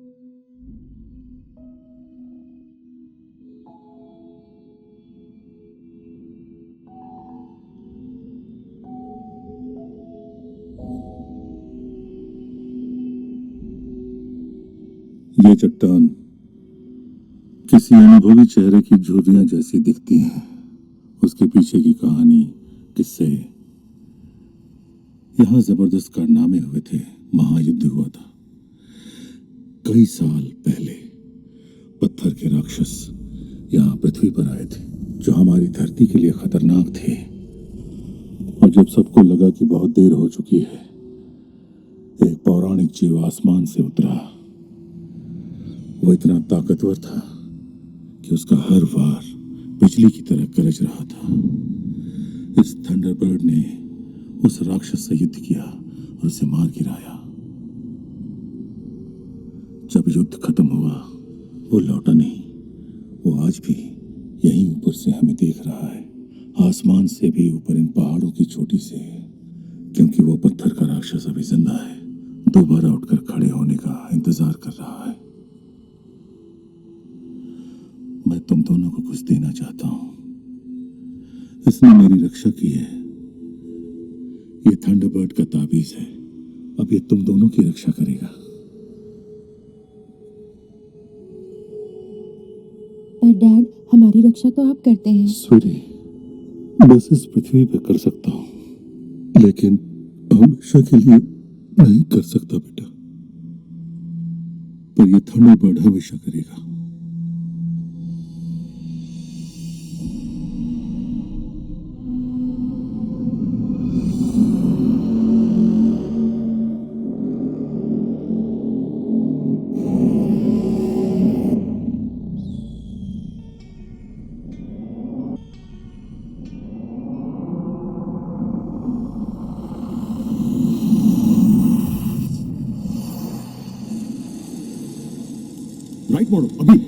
ये चट्टान किसी अनुभवी चेहरे की झुर्रियां जैसी दिखती हैं। उसके पीछे की कहानी, किस्से। यहां जबरदस्त कारनामे हुए थे, महायुद्ध हुआ था कई साल पहले। पत्थर के राक्षस यहां पृथ्वी पर आए थे, जो हमारी धरती के लिए खतरनाक थे। और जब सबको लगा कि बहुत देर हो चुकी है, एक पौराणिक जीव आसमान से उतरा। वो इतना ताकतवर था कि उसका हर वार बिजली की तरह गरज रहा था। इस थंडरबर्ड ने उस राक्षस से युद्ध किया और उसे मार गिराया। जब युद्ध खत्म हुआ, वो लौटा नहीं। वो आज भी यहीं ऊपर से हमें देख रहा है, आसमान से भी ऊपर, इन पहाड़ों की चोटी से। क्योंकि वो पत्थर का राक्षस अभी जिंदा है, दोबारा उठकर खड़े होने का इंतजार कर रहा है। मैं तुम दोनों को कुछ देना चाहता हूं। इसने मेरी रक्षा की है। ये थंडरबर्ड का ताबीज है। अब ये तुम दोनों की रक्षा करेगा। पर डैड, हमारी रक्षा तो आप करते हैं। स्वीटी, बस इस पृथ्वी पे कर सकता हूं, लेकिन हमेशा के लिए नहीं कर सकता बेटा। पर ये थंडरबर्ड हमेशा करेगा। राइट मोड़ो अभी।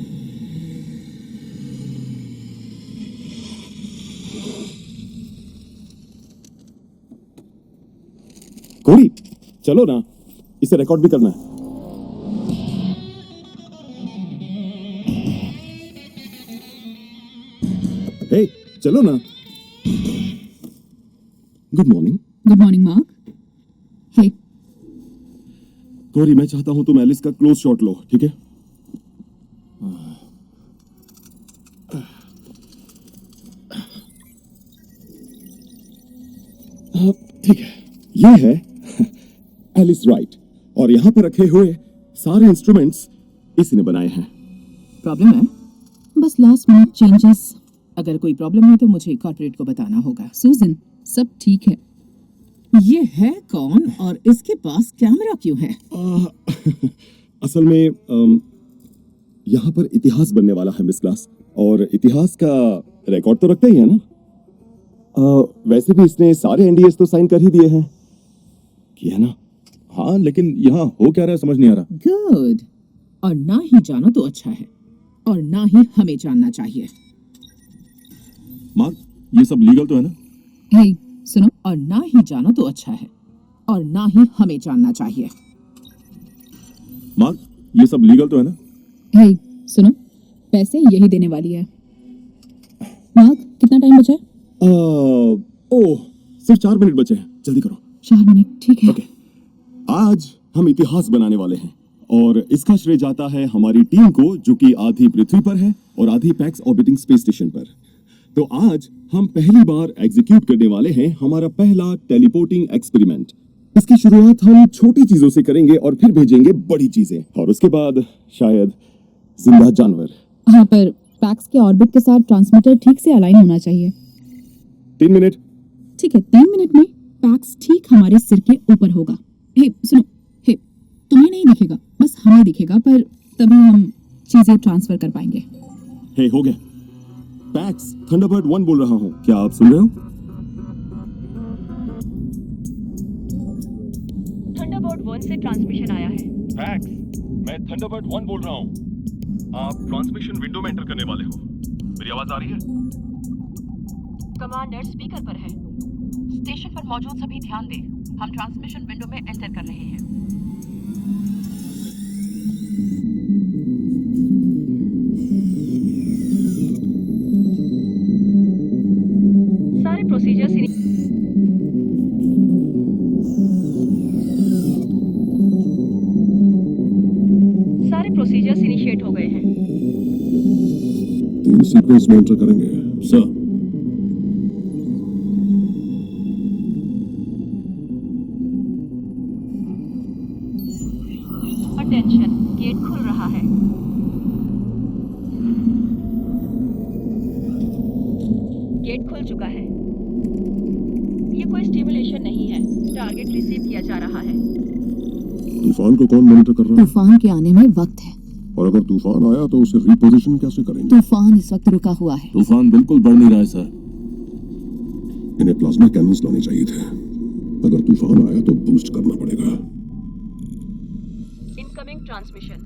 कोरी, चलो ना, इसे रिकॉर्ड भी करना है। हे, चलो ना। Good morning. Good morning Mark. Hey, Corey, मैं चाहता हूं तुम एलिस का क्लोज शॉट लो, ठीक है? ठीक है, ये है एलिस राइट, और यहां पर रखे हुए सारे इंस्ट्रूमेंट्स इसने बनाए हैं। प्रॉब्लम है? बस लास्ट मिनट चेंजेस। अगर कोई प्रॉब्लम है तो मुझे कॉर्पोरेट को बताना होगा। सूजन, सब ठीक है। ये है कौन और इसके पास कैमरा क्यों है? असल में यहाँ पर इतिहास बनने वाला है मिस क्लास, और इतिहास का रिकॉर्ड तो रखते ही है ना। वैसे भी इसने सारे एनडीएस तो साइन कर ही दिए हैं, किया ना? हाँ, लेकिन यहाँ हो क्या रहा है समझ नहीं आ रहा। गुड। और ना ही जानो तो अच्छा है, और ना ही हमें जानना चाहिए। मार्क, ये सब लीगल तो है ना? हे, सुनो। और ना ही जानो तो अच्छा है, और ना ही हमें जानना चाहिए। मार्क, ये सब लीगल तो है ना? हे, सुनो। पैसे यही देने वाली है। मार्क, कितना टाइम बचा है? ओह, सिर्फ 4 मिनट बचे हैं, जल्दी करो। 4 मिनट, ठीक है। ओके, आज हम इतिहास बनाने वाले हैं, और इसका श्रेय जाता है हमारी टीम को, जो कि आधी पृथ्वी पर है और आधी पैक्स ऑर्बिटिंग स्पेस स्टेशन पर। तो आज हम पहली बार एग्जीक्यूट करने वाले हैं हमारा पहला टेलीपोर्टिंग एक्सपेरिमेंट। इसकी शुरुआत हम छोटी चीजों से करेंगे और फिर भेजेंगे बड़ी चीजें, और उसके बाद शायद जिंदा जानवर। हाँ, पर पैक्स के ऑर्बिट के साथ ट्रांसमीटर ठीक से अलाइन होना चाहिए। 3 मिनट। ठीक है, 3 मिनट में पैक्स ठीक हमारे सिर के ऊपर होगा। हे, सुनो। हे, तुम्हें नहीं दिखेगा, बस हमें दिखेगा, पर तभी हम चीजें ट्रांसफर कर पाएंगे। हे, हो गया। पैक्स थंडरबर्ड 1 बोल रहा हूं, क्या आप सुन रहे हो? थंडरबर्ड 1 से ट्रांसमिशन आया है। पैक्स, मैं थंडरबर्ड 1 बोल रहा हूं। आप ट्रांसमिशन विंडो में एंटर करने वाले हो। मेरी आवाज आ रही है? कमांडर स्पीकर पर है। स्टेशन पर मौजूद सभी ध्यान दें। हम ट्रांसमिशन विंडो में एंटर कर रहे हैं। सीक्वेंस में एंटर करेंगे। सर। अटेंशन, गेट खुल रहा है। गेट खुल चुका है। ये कोई स्टिमुलेशन नहीं है। टारगेट रिसीव किया जा रहा है। तूफान को कौन मॉनिटर कर रहा है? तूफान के आने में वक्त है। और अगर तूफान आया तो उसे रिपोजिशन कैसे करेंगे? तूफान इस वक्त रुका हुआ है। तूफान बिल्कुल बढ़ नहीं रहा है सर। इन्हें प्लाज्मा कैनन्स लाने चाहिए थे। अगर तूफान आया तो बूस्ट करना पड़ेगा। Incoming transmission.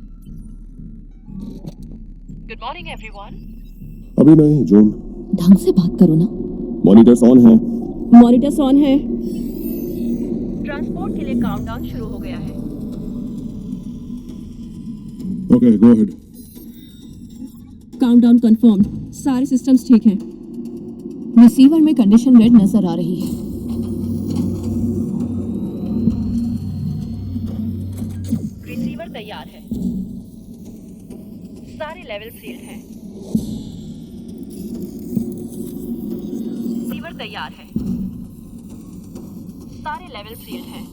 Good morning everyone. अभी नहीं जून। ढंग से बात करो ना। मॉनिटर्स ऑन है। मॉनिटर्स ऑन है। ट्रांसपोर्ट के लिए काउंटडाउन शुरू हो गया है। Okay go ahead. Countdown confirmed. सारे सिस्टम्स ठीक हैं। रिसीवर में कंडीशन रेड नजर आ रही है। रिसीवर तैयार है। सारे लेवल सील्ड हैं। रिसीवर तैयार है। सारे लेवल सील्ड हैं।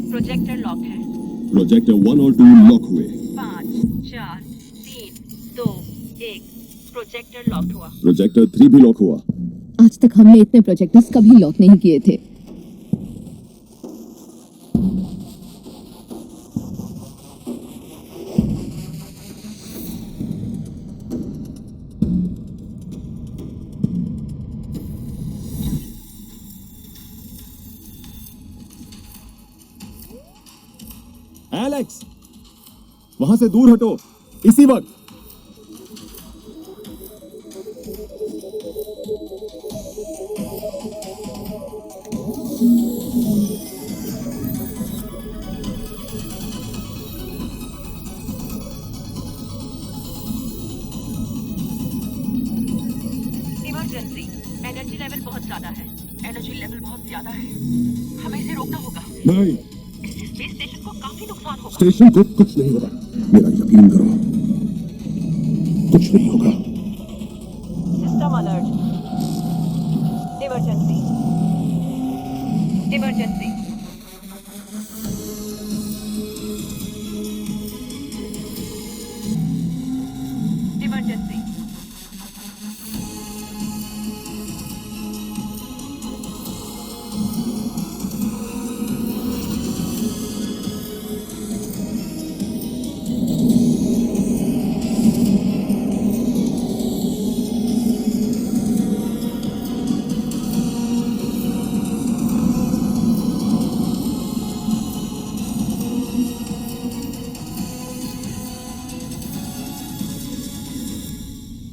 प्रोजेक्टर लॉक है। प्रोजेक्टर 1 और 2 लॉक हुए। 5 4 3 2 1। प्रोजेक्टर लॉक हुआ। प्रोजेक्टर 3 भी लॉक हुआ। आज तक हमने इतने प्रोजेक्टर्स कभी लॉक नहीं किए थे। एलेक्स, वहां से दूर हटो इसी वक्त। इमरजेंसी। एनर्जी लेवल बहुत ज्यादा है। एनर्जी लेवल बहुत ज्यादा है। हमें इसे रोकना होगा। नहीं, इससे स्पेस स्टेशन को काफी नुकसान होगा। स्टेशन को कुछ नहीं होगा। मेरा यकीन करो, कुछ नहीं होगा। System alert. Emergency. Emergency. Emergency.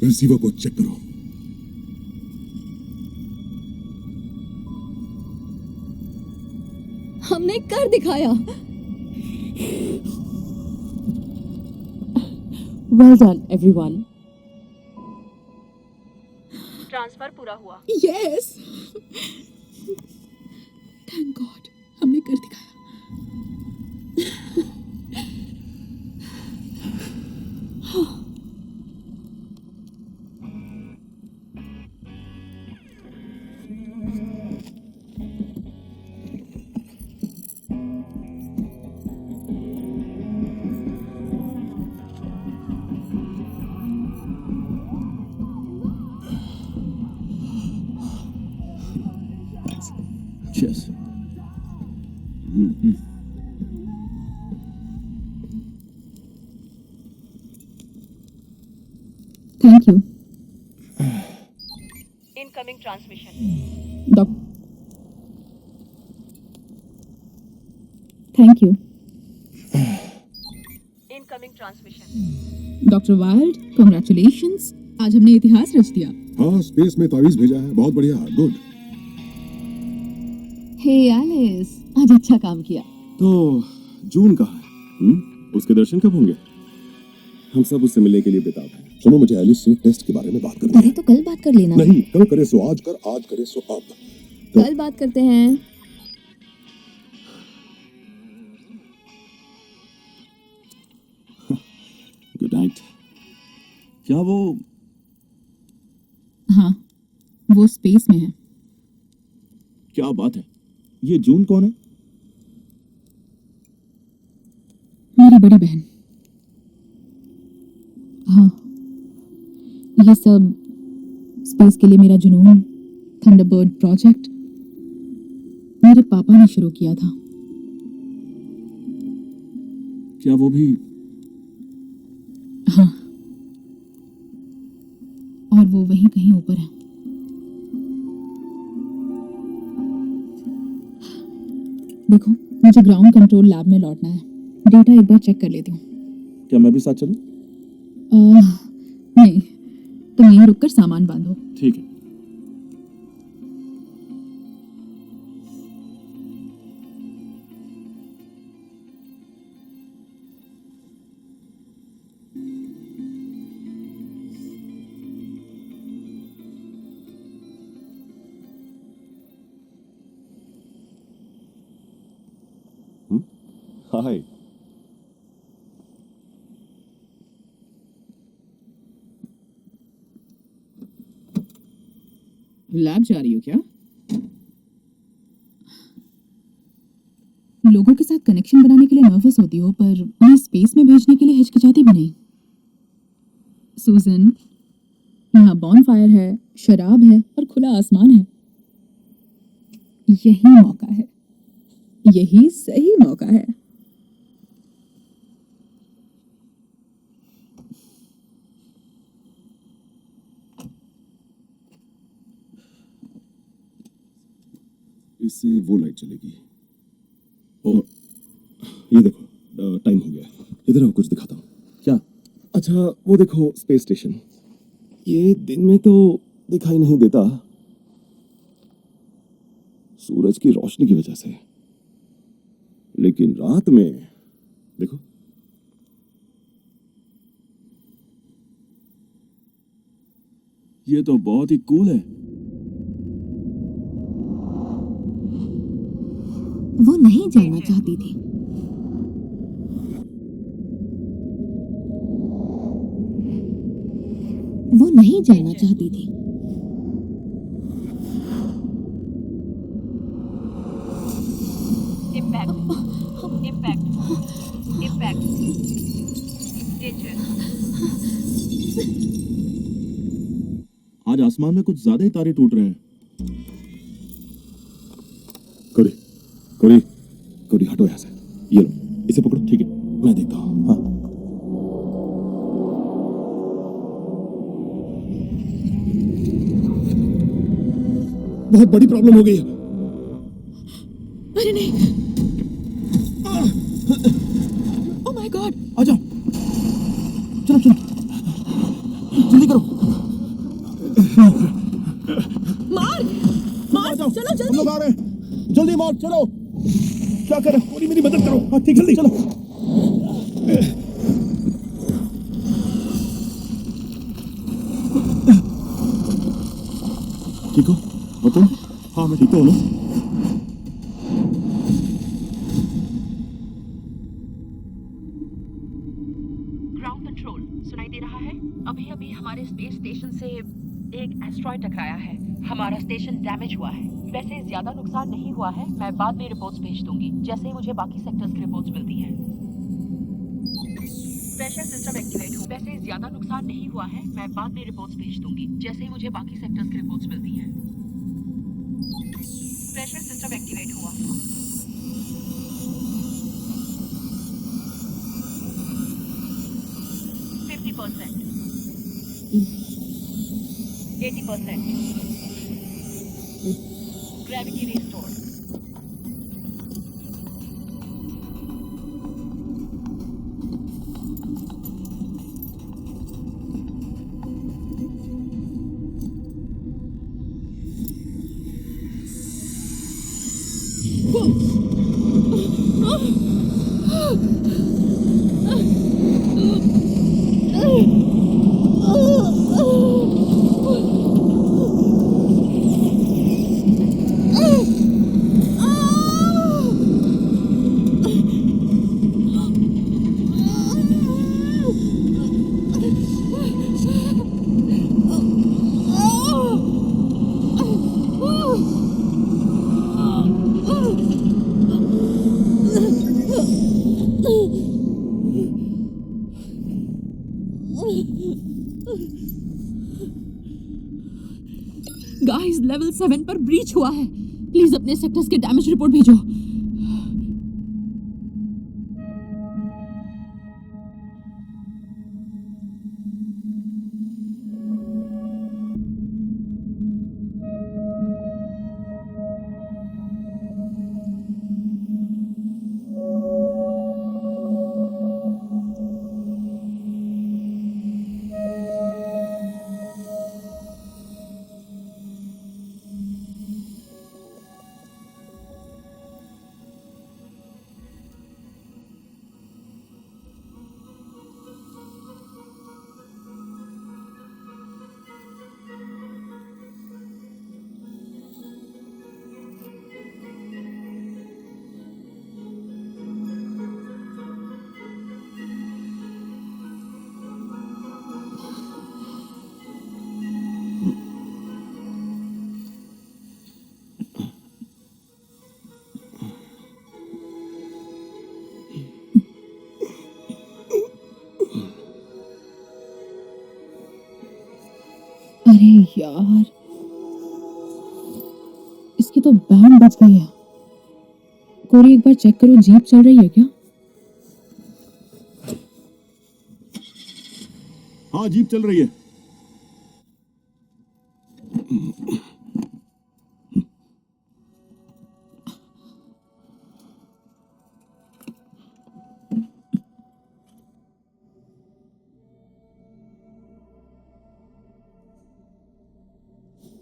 Receiver को चेक करो। हमने कर दिखाया। Well done everyone. ट्रांसफर पूरा हुआ। यस, थैंक गॉड, हमने कर दिखाया। Cheers. Thank you. Incoming transmission. Thank you incoming transmission. Doctor wild, congratulations, आज हमने इतिहास रच दिया। हाँ, स्पेस में तावीज भेजा है। बहुत बढ़िया, गुड। हे एलिस, आज अच्छा काम किया। तो जून कहाँ है? उसके दर्शन कब होंगे? हम सब उससे मिलने के लिए बेताब हैं। सुनो, मुझे एलिस से टेस्ट के बारे में बात करनी अरे है। तो कल बात कर लेना। नहीं, कल करे सो आज कर, आज करे सो अब। कल बात करते हैं। गुड डैट, क्या वो हाँ, वो स्पेस में है। क्या बात है? ये जून कौन है? मेरी बड़ी बहन। हाँ, ये सब स्पेस के लिए मेरा जुनून, थंडरबर्ड प्रोजेक्ट मेरे पापा ने शुरू किया था। क्या वो भी? हाँ, और वो वहीं कहीं ऊपर है। देखो, मुझे ग्राउंड कंट्रोल लैब में लौटना है। डेटा एक बार चेक कर लेती हूँ। क्या मैं भी साथ चलूं? नहीं, तुम यहीं रुककर सामान बांधो। ठीक है। हाय। लैब जा रही हो क्या? लोगों के साथ कनेक्शन बनाने के लिए नर्वस होती हो, पर उन्हें स्पेस में भेजने के लिए हिचकिचाती भी नहीं। सूजन, यहाँ बॉनफायर है, शराब है और खुला आसमान है। यही मौका है, यही सही मौका है। इससे वो लाइट चलेगी। ओ, ये देखो, टाइम हो गया। इधर आओ, कुछ दिखाता हूँ। क्या? अच्छा, वो देखो स्पेस स्टेशन। ये दिन में तो दिखाई नहीं देता, सूरज की रोशनी की वजह से, लेकिन रात में देखो। ये तो बहुत ही कूल है। वो नहीं जाना चाहती थी। वो नहीं जाना चाहती थी। Impact, impact, impact, danger. आज आसमान में कुछ ज्यादा ही तारे टूट रहे हैं। कोरी, कोरी, कोरी, हटो यहाँ से। ये लो, इसे पकड़ो। ठीक है, मैं देखता हूँ। हाँ। बहुत बड़ी प्रॉब्लम हो गई है। अरे नहीं, ओह माय गॉड। आ जाओ, चलो चलो, जल्दी करो। मार्क, मार्क, चलो हम जल्दी। लोग आ रहे हैं, जल्दी मार, चलो। क्या करें? कोरी, मेरी मदद करो। हाँ ठीक, जल्दी चलो। ठीक हो? और तुम? हाँ, मैं ठीक तो हूँ ना? ग्राउंड कंट्रोल, सुनाई दे रहा है? अभी अभी हमारे स्पेस स्टेशन से एक एस्ट्रॉयड टकराया है। हमारा स्टेशन डैमेज हुआ है। वैसे ज्यादा नुकसान नहीं हुआ है। मैं बाद में रिपोर्ट्स भेज दूंगी जैसे ही मुझे बाकी सेक्टर्स की रिपोर्ट्स मिलती हैं। प्रेशर सिस्टम एक्टिवेट हो। वैसे ज्यादा नुकसान नहीं हुआ है। मैं बाद में रिपोर्ट्स भेज दूंगी जैसे ही मुझे बाकी सेक्टर्स की रिपोर्ट्स मिलती हैं। प्रेशर सिस्टम एक्टिवेट हुआ। %, 80%, ग्रेविटी रिस्टोर। गाइस लेवल 7 पर ब्रीच हुआ है। प्लीज अपने सेक्टर्स के डैमेज रिपोर्ट भेजो। अरे यार, इसकी तो बैंड बज गई है। कोरी एक बार चेक करो, जीप चल रही है क्या? हाँ, जीप चल रही है।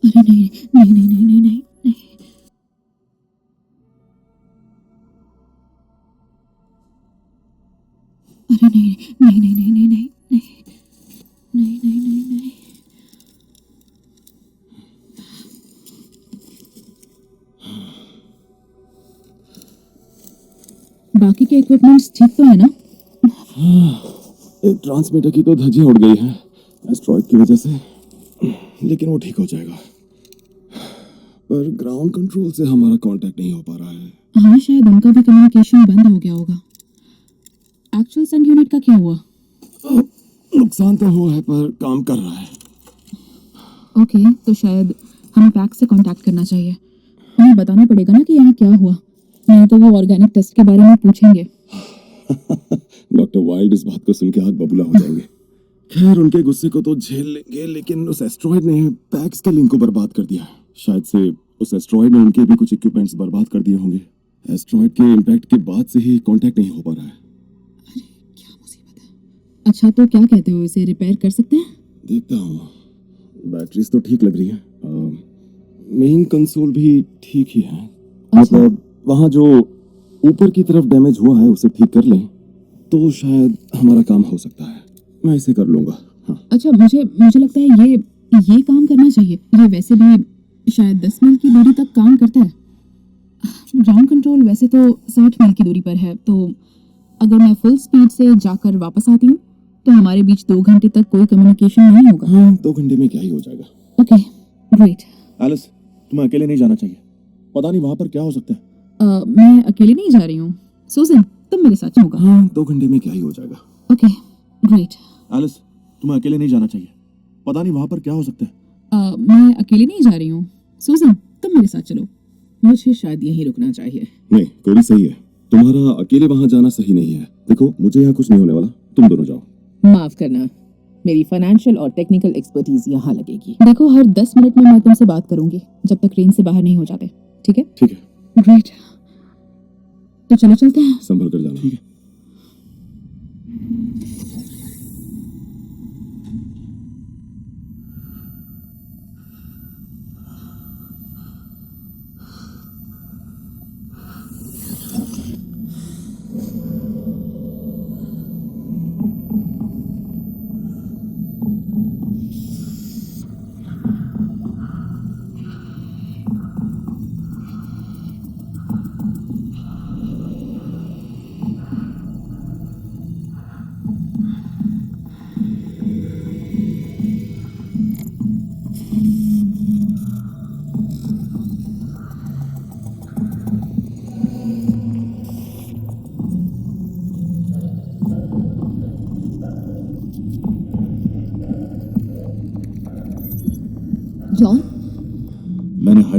अरे नहीं नहीं नहीं नहीं नहीं नहीं नहीं। अरे नहीं नहीं नहीं नहीं नहीं नहीं नहीं नहीं नहीं नहीं नहीं। बाकी के इक्विपमेंट्स ठीक तो है ना? एक ट्रांसमीटर की तो धज्जी उड़ गई है एस्ट्रॉइड की वजह से, लेकिन वो ठीक हो जाएगा। पर ग्राउंड कंट्रोल से हमारा कांटेक्ट नहीं हो पा रहा है। हाँ, शायद उनका भी कम्युनिकेशन बंद हो गया होगा। एक्चुअल सन यूनिट का क्या हुआ? नुकसान तो हुआ है पर काम कर रहा है। ओके, तो शायद हमें पैक से कांटेक्ट करना चाहिए। उन्हें बताना पड़ेगा ना कि यहाँ क्या हुआ, नहीं तो वो ऑर्गेनिक टेस्ट के बारे में पूछेंगे। डॉक्टर वाइल्ड इस बात को सुन के आग बबूला हो जाएंगे। खैर, उनके गुस्से को तो झेल लेंगे, लेकिन उस एस्ट्रॉइड ने पैक्स के लिंक को बर्बाद कर दिया। शायद से उस एस्ट्रॉइड ने उनके भी कुछ इक्विपमेंट्स बर्बाद कर दिए होंगे। एस्ट्रॉइड के इम्पैक्ट के बाद से ही कांटेक्ट नहीं हो पा रहा है। अरे क्या मुसीबत है। अच्छा, तो क्या कहते हो, इसे रिपेयर कर सकते हैं? देखता हूँ। बैटरीज तो ठीक लग रही है, मेन कंसोल भी ठीक ही है। मतलब वहाँ जो ऊपर की तरफ डैमेज हुआ है उसे ठीक कर लें तो शायद हमारा काम हो सकता है। मैं इसे कर लूंगा। हाँ। अच्छा, मुझे लगता है ये काम करना चाहिए। ये वैसे भी शायद 10 मील की दूरी तक काम करता है। ग्राउंड कंट्रोल वैसे तो 60 मील की दूरी पर है, तो अगर मैं फुल स्पीड से जाकर वापस आती हूँ तो हमारे बीच 2 घंटे तक कोई कम्युनिकेशन नहीं होगा। हाँ, 2 घंटे में क्या ही हो जाएगा। Okay, great. एलिस, तुम्हें अकेले नहीं जाना चाहिए। पता नहीं वहां पर क्या हो सकता है। मैं अकेले नहीं जा रही हूँ। सुजन, तुम मेरे साथ होगा। हाँ, 2 घंटे में क्या ही हो जाएगा। Okay, great. एलिस, तुम्हें अकेले नहीं जाना चाहिए। पता नहीं वहां पर क्या हो सकता है। मैं अकेले नहीं जा रही हूँ। सुजन, तुम मेरे साथ चलो। मुझे शायद यहीं रुकना चाहिए। नहीं, कोरी सही है। तुम्हारा अकेले वहां जाना सही नहीं है। देखो, मुझे यहाँ कुछ नहीं होने वाला, तुम दोनों जाओ। माफ करना, मेरी फाइनेंशियल और टेक्निकल एक्सपर्टीज यहाँ लगेगी। देखो, हर 10 मिनट में मैं तुमसे बात करूंगी जब तक ट्रेन से बाहर नहीं हो जाते। ठीक है? ठीक है, ग्रेट। तो चलो चलते हैं। संभल कर जाना। ठीक है।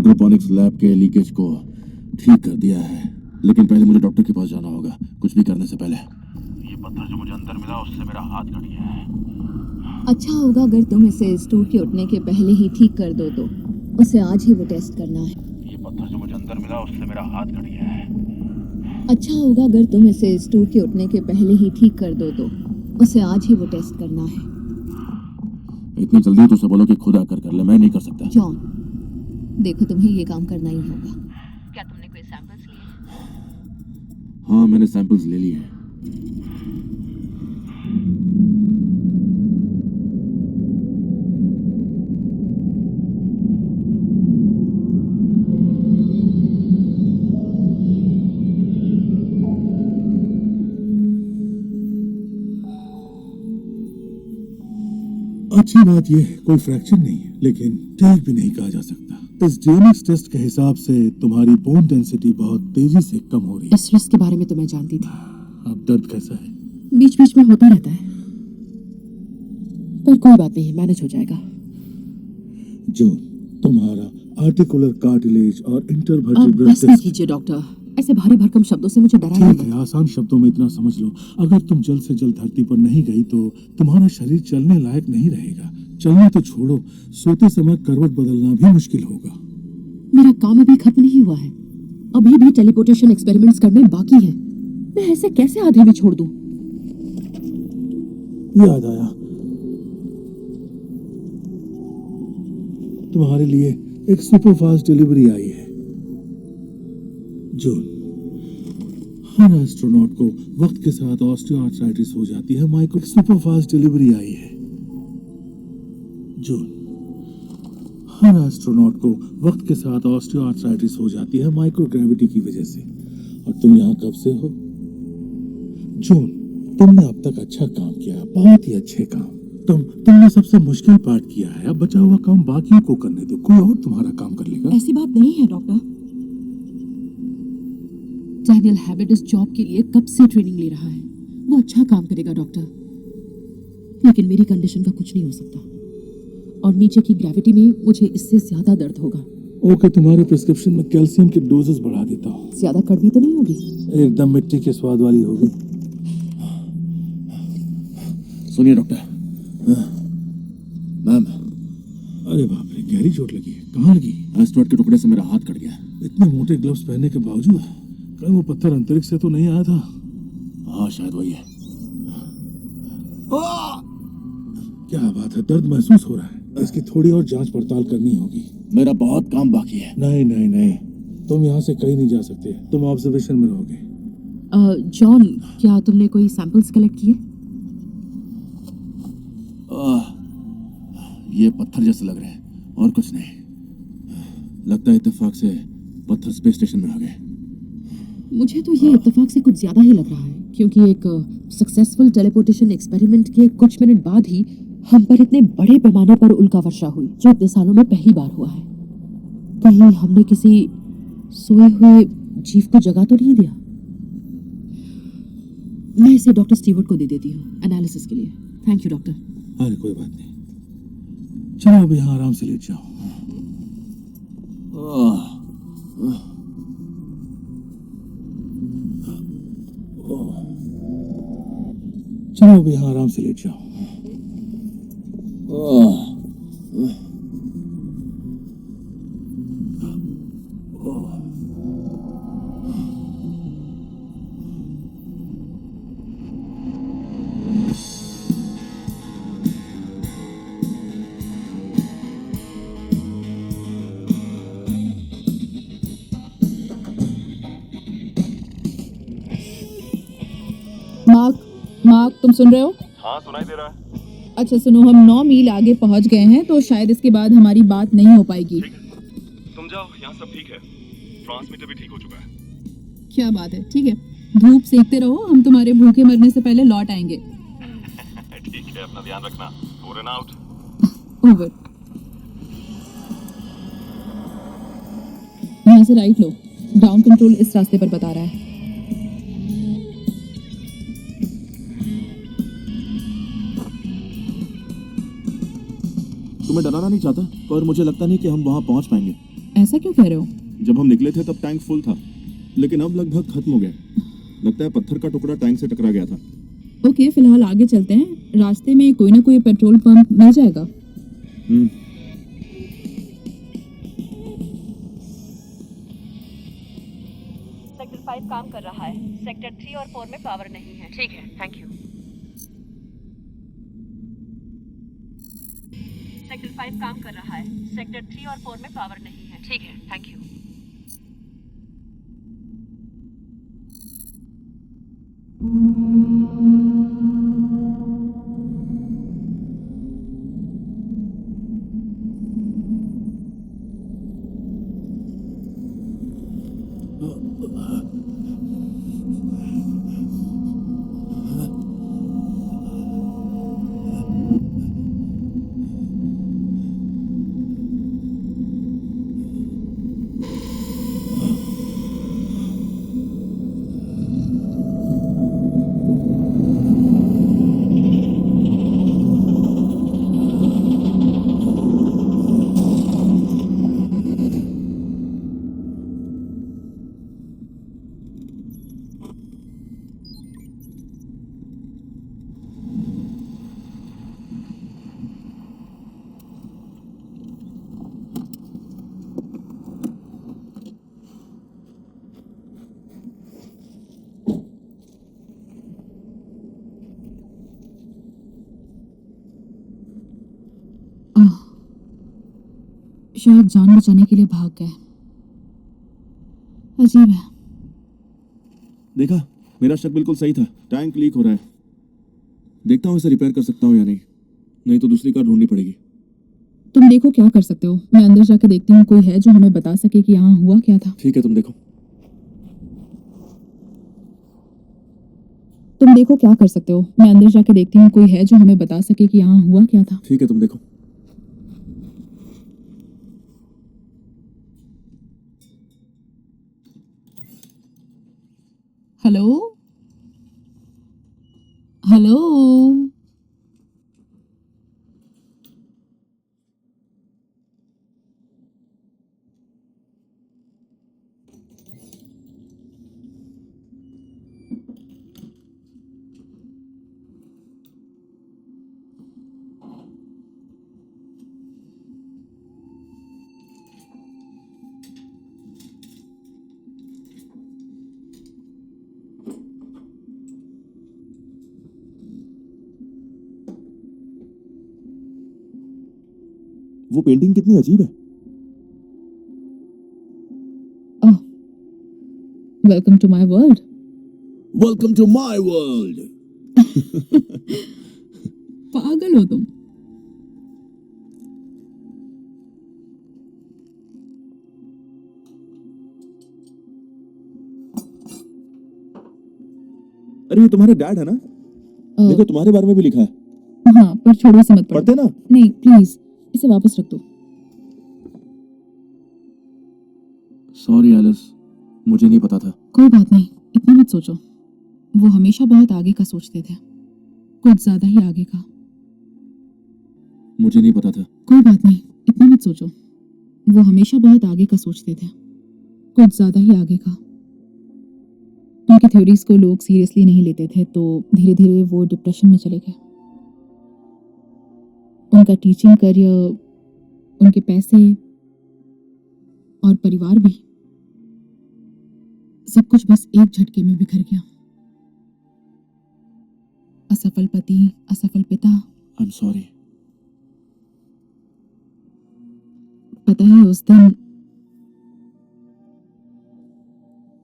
हाइड्रोपोनिक्स लैब के लीकेज को ठीक कर दिया है, लेकिन पहले मुझे डॉक्टर के पास जाना होगा कुछ भी करने से पहले। ये पत्थर जो मुझे अंदर मिला उससे मेरा हाथ कट गया है। अच्छा होगा अगर तुम इसे स्टोर के उठने के पहले ही ठीक कर दो तो उसे आज ही वो टेस्ट करना है। ये पत्थर जो मुझे अंदर मिला उससे मेरा हाथ कट गया है। अच्छा होगा अगर तुम इसे स्टोर के उठने के पहले ही ठीक कर दो तो उसे आज ही वो टेस्ट करना है। इतनी जल्दी तो उसे बोलो कि खुद आकर कर ले, मैं नहीं कर सकता। जॉन, देखो तुम्हें ये काम करना ही होगा। क्या तुमने कोई सैंपल्स लिए? हाँ, मैंने सैंपल्स ले लिए हैं। अच्छी बात यह है कोई फ्रैक्चर नहीं है, लेकिन ठीक भी नहीं कहा जा सकता। इस डीएनएक्स टेस्ट के हिसाब से तुम्हारी बोन डेंसिटी बहुत तेजी से कम हो रही है। इस रिस्क के बारे में तो मैं जानती थी। अब दर्द कैसा है? बीच बीच में होता रहता है, पर कोई बात नहीं, मैनेज हो जाएगा। जो तुम्हारा आर्टिकुलर कार्टिलेज और अब इंटरवर्टिब्रल बस नहीं कीजिए डॉक्टर, ऐसे भारी भरकम शब्दों से मुझे डरा ठीक नहीं है, आसान शब्दों में इतना समझ लो, अगर तुम जल्द से जल्द धरती पर नहीं गई तो तुम्हारा शरीर चलने लायक नहीं रहेगा। चलना तो छोड़ो, सोते समय करवट बदलना भी मुश्किल होगा। मेरा काम अभी खत्म नहीं हुआ है, अभी भी टेलीपोर्टेशन एक्सपेरिमेंट्स करने बाकी हैं। मैं ऐसे कैसे आधे में छोड़ दूं? याद आया, तुम्हारे लिए एक सुपरफास्ट डिलीवरी आई है। जून, हर एस्ट्रोनॉट को वक्त के साथ ऑस्टियोआर्थराइटिस हो जाती है। माइक्रो सुपरफास्ट डिलीवरी आई है। जून, हर एस्ट्रोनॉट को वक्त के साथ ऑस्टियोआर्थराइटिस हो जाती है माइक्रोग्रेविटी की वजह से। और तुम यहाँ कब से हो? जून, तुमने अब तक अच्छा काम किया, बहुत ही अच्छे काम। तुमने सबसे मुश्किल पार्ट किया है, अब बचा हुआ काम बाकियों को करने दो, कोई और तुम्हारा काम कर लेगा। ऐसी बात नहीं है डॉक्टर। डैनियल हैबिट इस जॉब के लिए कब से ट्रेनिंग ले रहा है, वो अच्छा काम करेगा डॉक्टर, लेकिन मेरी कंडीशन का कुछ नहीं हो सकता और नीचे की ग्रेविटी में मुझे इससे ज्यादा दर्द होगा। ओके, तुम्हारे प्रिस्क्रिप्शन में कैल्शियम के डोजेस बढ़ा देता हूँ। ज्यादा कड़वी तो नहीं होगी? एकदम मिट्टी के स्वाद वाली होगी। सुनिए डॉक्टर। मैम, अरे बाप रे, गहरी चोट लगी है। कहाँ लगी? एस्ट्रॉइड के टुकड़े से मेरा हाथ कट गया। इतने मोटे ग्लव्स पहनने के बावजूद कहीं वो पत्थर अंतरिक्ष से तो नहीं आया था? हाँ, शायद वही है। क्या बात है, दर्द महसूस हो रहा है। इसकी थोड़ी और जांच पड़ताल करनी होगी। मेरा बहुत काम बाकी है। नहीं नहीं नहीं, तुम यहाँ से कहीं नहीं जा सकते, तुम ऑब्जर्वेशन में रहोगे। जॉन, क्या तुमने कोई सैंपल्स कलेक्ट किए? ये पत्थर जैसे लग रहे हैं और कुछ नहीं। लगता है इत्तेफाक से पत्थर स्पेस स्टेशन में आ गए। मुझे तो ये इत्तेफाक से कुछ ज्यादा ही लग रहा है, क्योंकि एक सक्सेसफुल टेलीपोर्टेशन एक्सपेरिमेंट के कुछ मिनट बाद ही हम पर इतने बड़े पैमाने पर उल्का वर्षा हुई, जो इतने सालों में पहली बार हुआ है। कहीं हमने किसी सोए हुए जीव को जगा तो नहीं दिया? मैं इसे डॉक्टर स्टीवर्ट को दे देती हूँ एनालिसिस के लिए। Thank you doctor. अरे कोई बात नहीं, चलो अब यहाँ आराम से लेट जाओ। चलो अब यहाँ आराम से लेट जाओ। मार्क, तुम सुन रहे हो? हाँ, सुनाई दे रहा है। अच्छा सुनो, हम 9 मील आगे पहुंच गए हैं, तो शायद इसके बाद हमारी बात नहीं हो पाएगी। तुम जाओ, यहाँ सब ठीक है। ट्रांसमीटर भी ठीक हो चुका है। क्या बात है, ठीक है। धूप सेकते रहो, हम तुम्हारे भूखे मरने से पहले लौट आएंगे। ठीक है, अपना ध्यान रखना। Over and out. ओवर। यहाँ से राइट लो, ग्राउंड कंट्रोल इस रास्ते पर बता रहा है। तुम्हें डराना नहीं चाहता, पर मुझे लगता नहीं कि हम वहां पहुंच पाएंगे। ऐसा क्यों कह रहे हो? जब हम निकले थे तब टैंक फुल था, लेकिन अब लगभग खत्म हो गया। लगता है पत्थर का टुकड़ा टैंक से टकरा गया था। ओके, फिलहाल आगे चलते हैं। रास्ते में कोई ना कोई पेट्रोल पंप मिल जाएगा। सेक्टर 5 काम कर रहा है। सेक्टर 3 और 4 में पावर नहीं है। ठीक है, थैंक यू। सेक्टर 5 काम कर रहा है। सेक्टर 3 और 4 में पावर नहीं है। ठीक है, थैंक यू। आह, शायद जान बचाने के लिए भाग गए। अजीब है। देखा, मेरा शक बिल्कुल सही था। टैंक लीक हो रहा है। देखता हूँ इसे रिपेयर कर सकता हूँ या नहीं, नहीं तो दूसरी कार ढूंढनी पड़ेगी। तुम देखो क्या कर सकते हो, मैं अंदर जाके देखती हूँ कोई है जो हमें बता सके कि यहाँ हुआ क्या था। ठीक है, तुम देखो। तुम देखो क्या कर सकते हो, मैं अंदर जाके देखती हूँ कोई है जो हमें बता सके कि यहाँ हुआ क्या था। ठीक है, तुम देखो। Hello hello. वो पेंटिंग कितनी अजीब है। Welcome to my world. Welcome to my world. पागल हो तुम। अरे ये तुम्हारे डैड है ना? देखो, तुम्हारे बारे में भी लिखा है। हाँ, पर छोड़ो, इसे मत पढ़ो। पढ़ते ना? नहीं प्लीज, इसे वापस रख दो। सॉरी एलिस, मुझे नहीं पता था। कोई बात नहीं, इतना मत सोचो। वो हमेशा बहुत आगे का सोचते थे, कुछ ज्यादा ही आगे का। मुझे नहीं पता था। कोई बात नहीं, इतना मत सोचो। वो हमेशा बहुत आगे का सोचते थे, कुछ ज्यादा ही आगे का। उनकी थ्योरीज को लोग सीरियसली नहीं लेते थे, तो धीरे धीरे वो डिप्रेशन में चले गए। उनका टीचिंग करियर, उनके पैसे और परिवार भी, सब कुछ बस एक झटके में बिखर गया। असफल पति, असफल पिता। I am sorry. पता है, उस दिन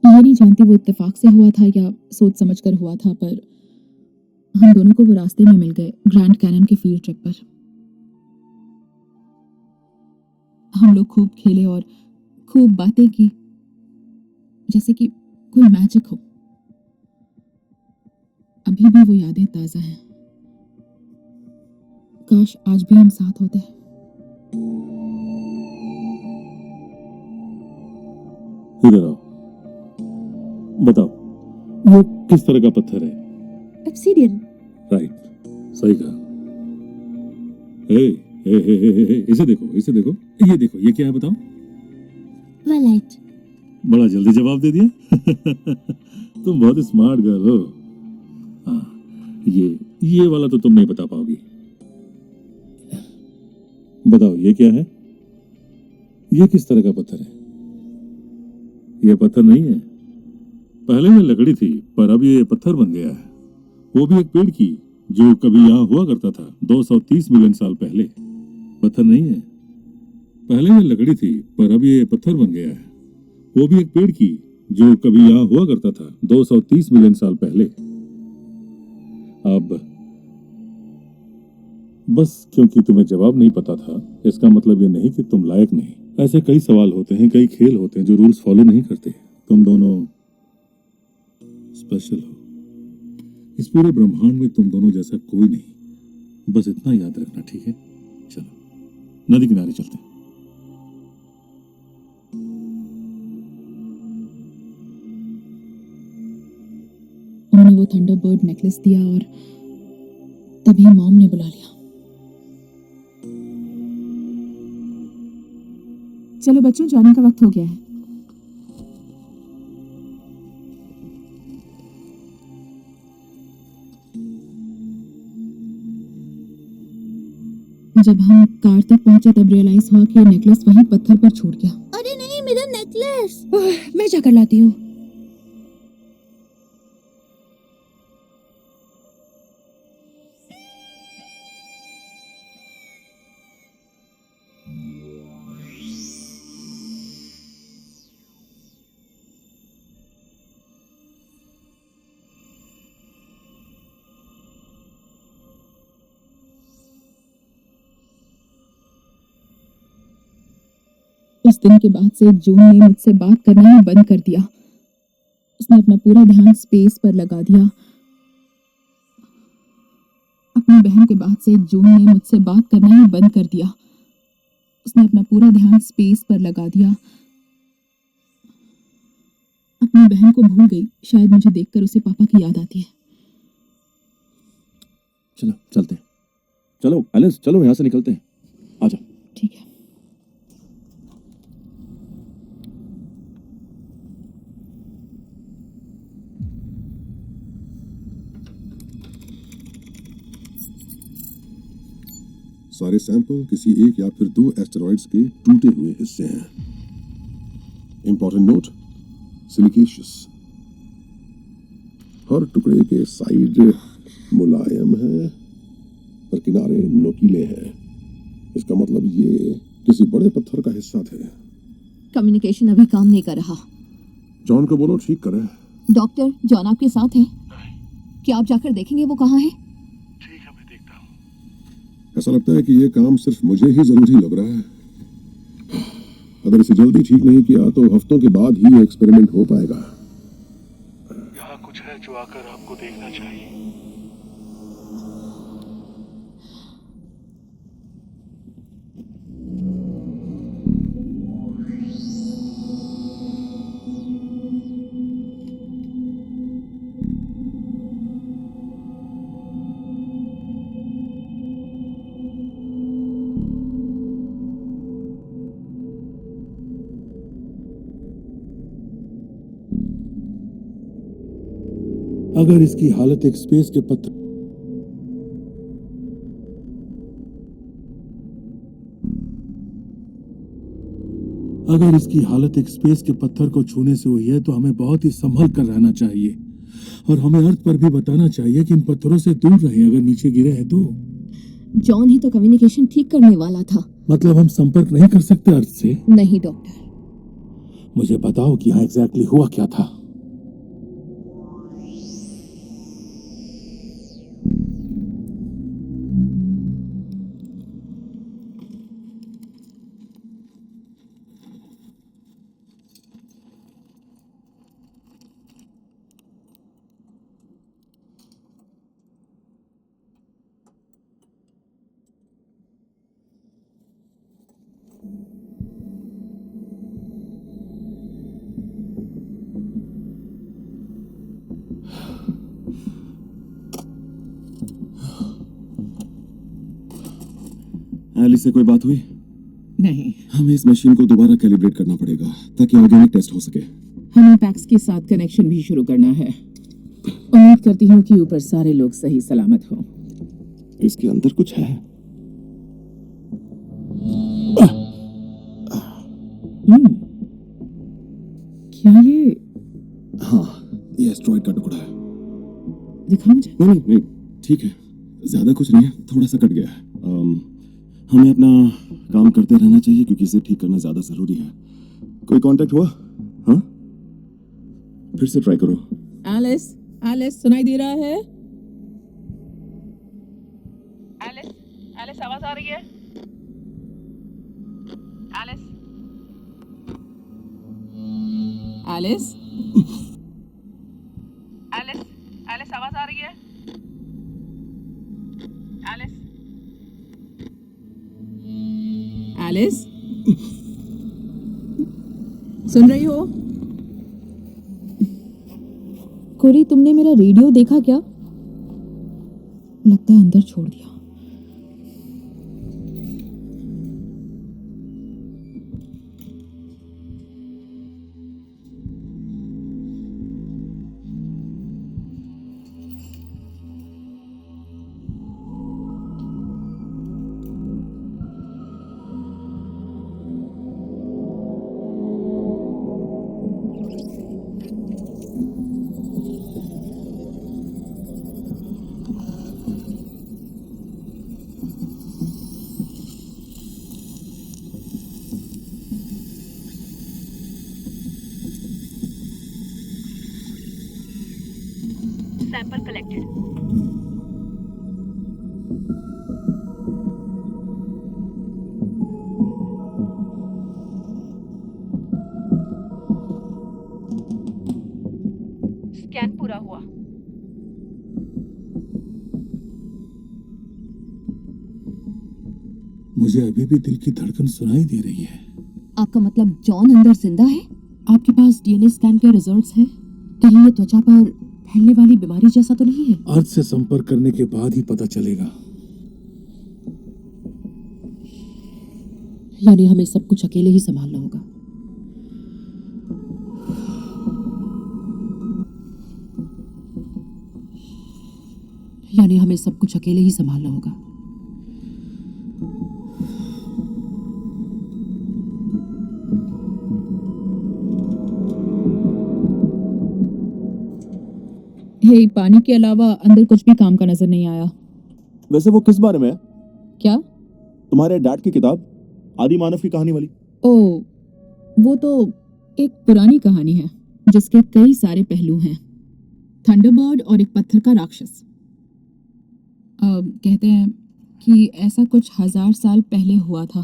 ये नहीं जानती वो इत्तेफाक से हुआ था या सोच समझ कर हुआ था, पर हम दोनों को वो रास्ते में मिल गए ग्रैंड कैनन के फील्ड ट्रिप पर। हम लोग खूब खेले और खूब बातें की, जैसे कि कोई मैजिक हो। अभी भी वो यादें ताजा हैं। काश आज भी हम साथ होते। इधर आओ, बताओ वो किस तरह का पत्थर है? ऑब्सीडियन। राइट, सही कहा। इसे देखो, इसे देखो, ये देखो, ये क्या है बताओ? वालाइट। बड़ा जल्दी जवाब दे दिया। तुम बहुत स्मार्ट गर्ल हो। हाँ, ये वाला तो तुम नहीं बता पाओगी। बताओ ये क्या है? ये किस तरह का पत्थर है? ये पत्थर नहीं है। पहले में लकड़ी थी, पर अब ये पत्थर बन गया है। वो भी एक पेड़ की, जो कभी यहाँ हुआ करता था 230 मिलियन साल पहले। पत्थर नहीं है। पहले में लकड़ी थी, पर अब ये पत्थर बन गया है। वो भी एक पेड़ की, जो कभी यहाँ हुआ करता था 230 मिलियन साल पहले। अब बस क्योंकि तुम्हें जवाब नहीं पता था, इसका मतलब ये नहीं कि तुम लायक नहीं। ऐसे कई सवाल होते हैं, कई खेल होते हैं जो रूल्स फॉलो नहीं करते। तुम दोनों स्पेशल हो। इस पूरे ब्रह्मांड में तुम दोनों जैसा कोई नहीं। बस इतना याद रखना, ठीक है? चलो नदी किनारे चलते हैं। उन्होंने वो थंडरबर्ड नेकलेस दिया और तभी मॉम ने बुला लिया। चलो बच्चों, जाने का वक्त हो गया है। जब हम कार तक पहुंचे तब रियलाइज हुआ कि नेकलेस वहीं पत्थर पर छूट गया। अरे नहीं, मेरा नेकलेस। मैं जाकर लाती हूँ। उस दिन के बाद से जून ने मुझसे बात करना ही बंद कर दिया। उसने अपना पूरा ध्यान स्पेस पर लगा दिया। अपनी बहन के बाद से जून ने मुझसे बात करना ही बंद कर दिया। उसने अपना पूरा ध्यान स्पेस पर लगा दिया। अपनी बहन को भूल गई। शायद मुझे देखकर उसे पापा की याद आती है। चलो चलते हैं। चलो एलिस, चलो यहाँ से निकलते हैं। आ जाओ। ठीक है। सारे सैंपल किसी एक या फिर दो एस्टेरॉइड्स के टूटे हुए हिस्से हैं। Important note, सिलिकेशियस। हर टुकड़े के साइड मुलायम है, पर किनारे नुकीले हैं। इसका मतलब ये किसी बड़े पत्थर का हिस्सा थे। कम्युनिकेशन अभी काम नहीं कर रहा। जॉन को बोलो ठीक करे। डॉक्टर, जॉन आपके साथ है? क्या आप जाकर देखेंगे वो कहाँ है? ऐसा लगता है कि ये काम सिर्फ मुझे ही जरूरी लग रहा है। अगर इसे जल्दी ठीक नहीं किया तो हफ्तों के बाद ही ये एक्सपेरिमेंट हो पाएगा। यहाँ कुछ है जो आकर आपको देखना चाहिए। अगर इसकी हालत एक स्पेस के पत्थर अगर इसकी हालत एक स्पेस के पत्थर को छूने से हुई है तो हमें बहुत ही संभल कर रहना चाहिए और हमें अर्थ पर भी बताना चाहिए कि इन पत्थरों से दूर रहें। अगर नीचे गिरे हैं तो जॉन ही तो कम्युनिकेशन ठीक करने वाला था। मतलब हम संपर्क नहीं कर सकते अर्थ से? नहीं डॉक्टर। मुझे बताओ कि यहाँ एग्जैक्टली हुआ क्या था। एलिस से कोई बात हुई? नहीं, हमें इस मशीन को दोबारा कैलिब्रेट करना पड़ेगा ताकि ऑर्गेनिक टेस्ट हो सके। हमें पैक्स के साथ कनेक्शन भी शुरू करना है। उम्मीद करती हूँ कि ऊपर सारे लोग सही सलामत हों। इसके अंदर कुछ है। क्या ये? हाँ, ये एस्ट्रॉइड का टुकड़ा है। दिखा मुझे। नहीं नहीं नहीं, ठीक है, ज्यादा कुछ नहीं है, थोड़ा सा कट गया है। हमें अपना काम करते रहना चाहिए क्योंकि इसे ठीक करना ज्यादा जरूरी है। कोई कांटेक्ट हुआ? हाँ, फिर से ट्राई करो। एलिस, एलिस सुनाई दे रहा है? एलिस, एलिस आवाज आ रही है? एलिस, एलिस, एलिस, एलिस आवाज आ रही है? एलिस, एलिस, सुन रही हो? कोरी, तुमने मेरा रेडियो देखा क्या? लगता है अंदर छोड़ दिया। Sample collected. स्कैन पूरा हुआ। मुझे अभी भी दिल की धड़कन सुनाई दे रही है। आपका मतलब जॉन अंदर जिंदा है? आपके पास डीएनए स्कैन के रिजल्ट्स हैं? कहीं ये त्वचा पर फैलने वाली बीमारी जैसा तो नहीं है? अर्थ से संपर्क करने के बाद ही पता चलेगा। यानी हमें सब कुछ अकेले ही संभालना होगा। यानी हमें सब कुछ अकेले ही संभालना होगा। हे, पानी के अलावा अंदर कुछ भी काम का नजर नहीं आया। वैसे वो किस बारे में है? क्या? तुम्हारे डैड की किताब, आदि मानव की कहानी वाली। ओ, वो तो एक पुरानी कहानी है जिसके कई सारे पहलू हैं। थंडरबर्ड और एक पत्थर का राक्षस। कहते हैं कि ऐसा कुछ 1000 साल पहले हुआ था।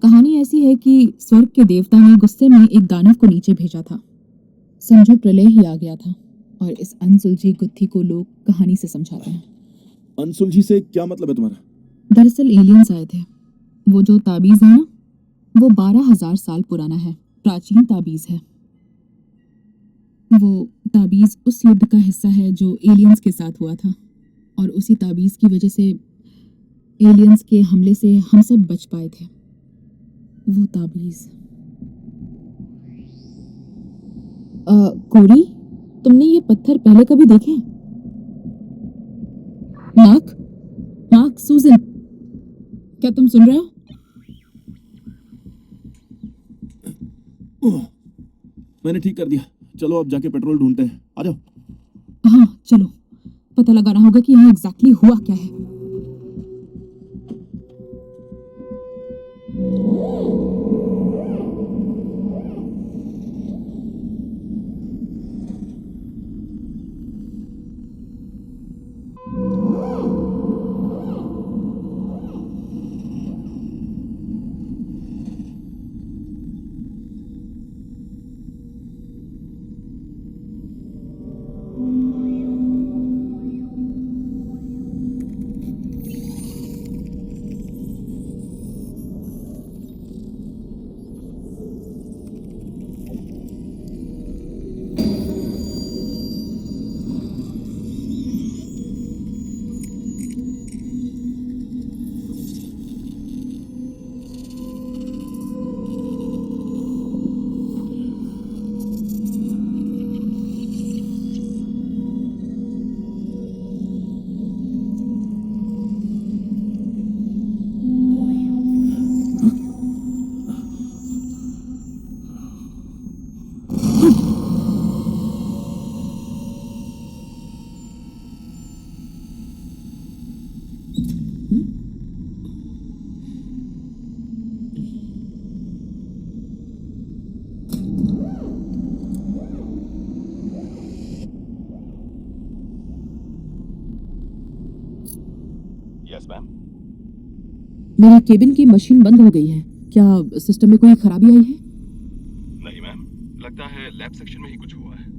कहानी ऐसी है कि स्वर्ग के देवता ने गुस्से में एक दानव को नीचे भेजा था। समझो प्रलय ही आ गया था और इस अनसुलझी गुत्थी को लोग कहानी से समझाते हैं। अनसुलझी से क्या मतलब है तुम्हारा? दरअसल एलियंस आए थे। वो जो ताबीज है ना, वो 12,000 साल पुराना है। प्राचीन ताबीज है। वो ताबीज उस युद्ध का हिस्सा है जो एलियंस के साथ हुआ था और उसी ताबीज की वजह से एलियंस के हमले से हम सब बच पाए थे। वो ताबीज। कोरी, तुमने ये पत्थर पहले कभी देखे? मार्क, मार्क, सूजन, क्या तुम सुन रहे हो? मैंने ठीक कर दिया। चलो अब जाके पेट्रोल ढूंढते हैं। आ जाओ। हाँ चलो, पता लगाना होगा कि यहाँ एग्जैक्टली हुआ क्या है। Yes ma'am. मेरे केबिन की मशीन बंद हो गई है। क्या सिस्टम में कोई खराबी आई है? नहीं मैम, लगता है लैब सेक्शन में ही कुछ हुआ है।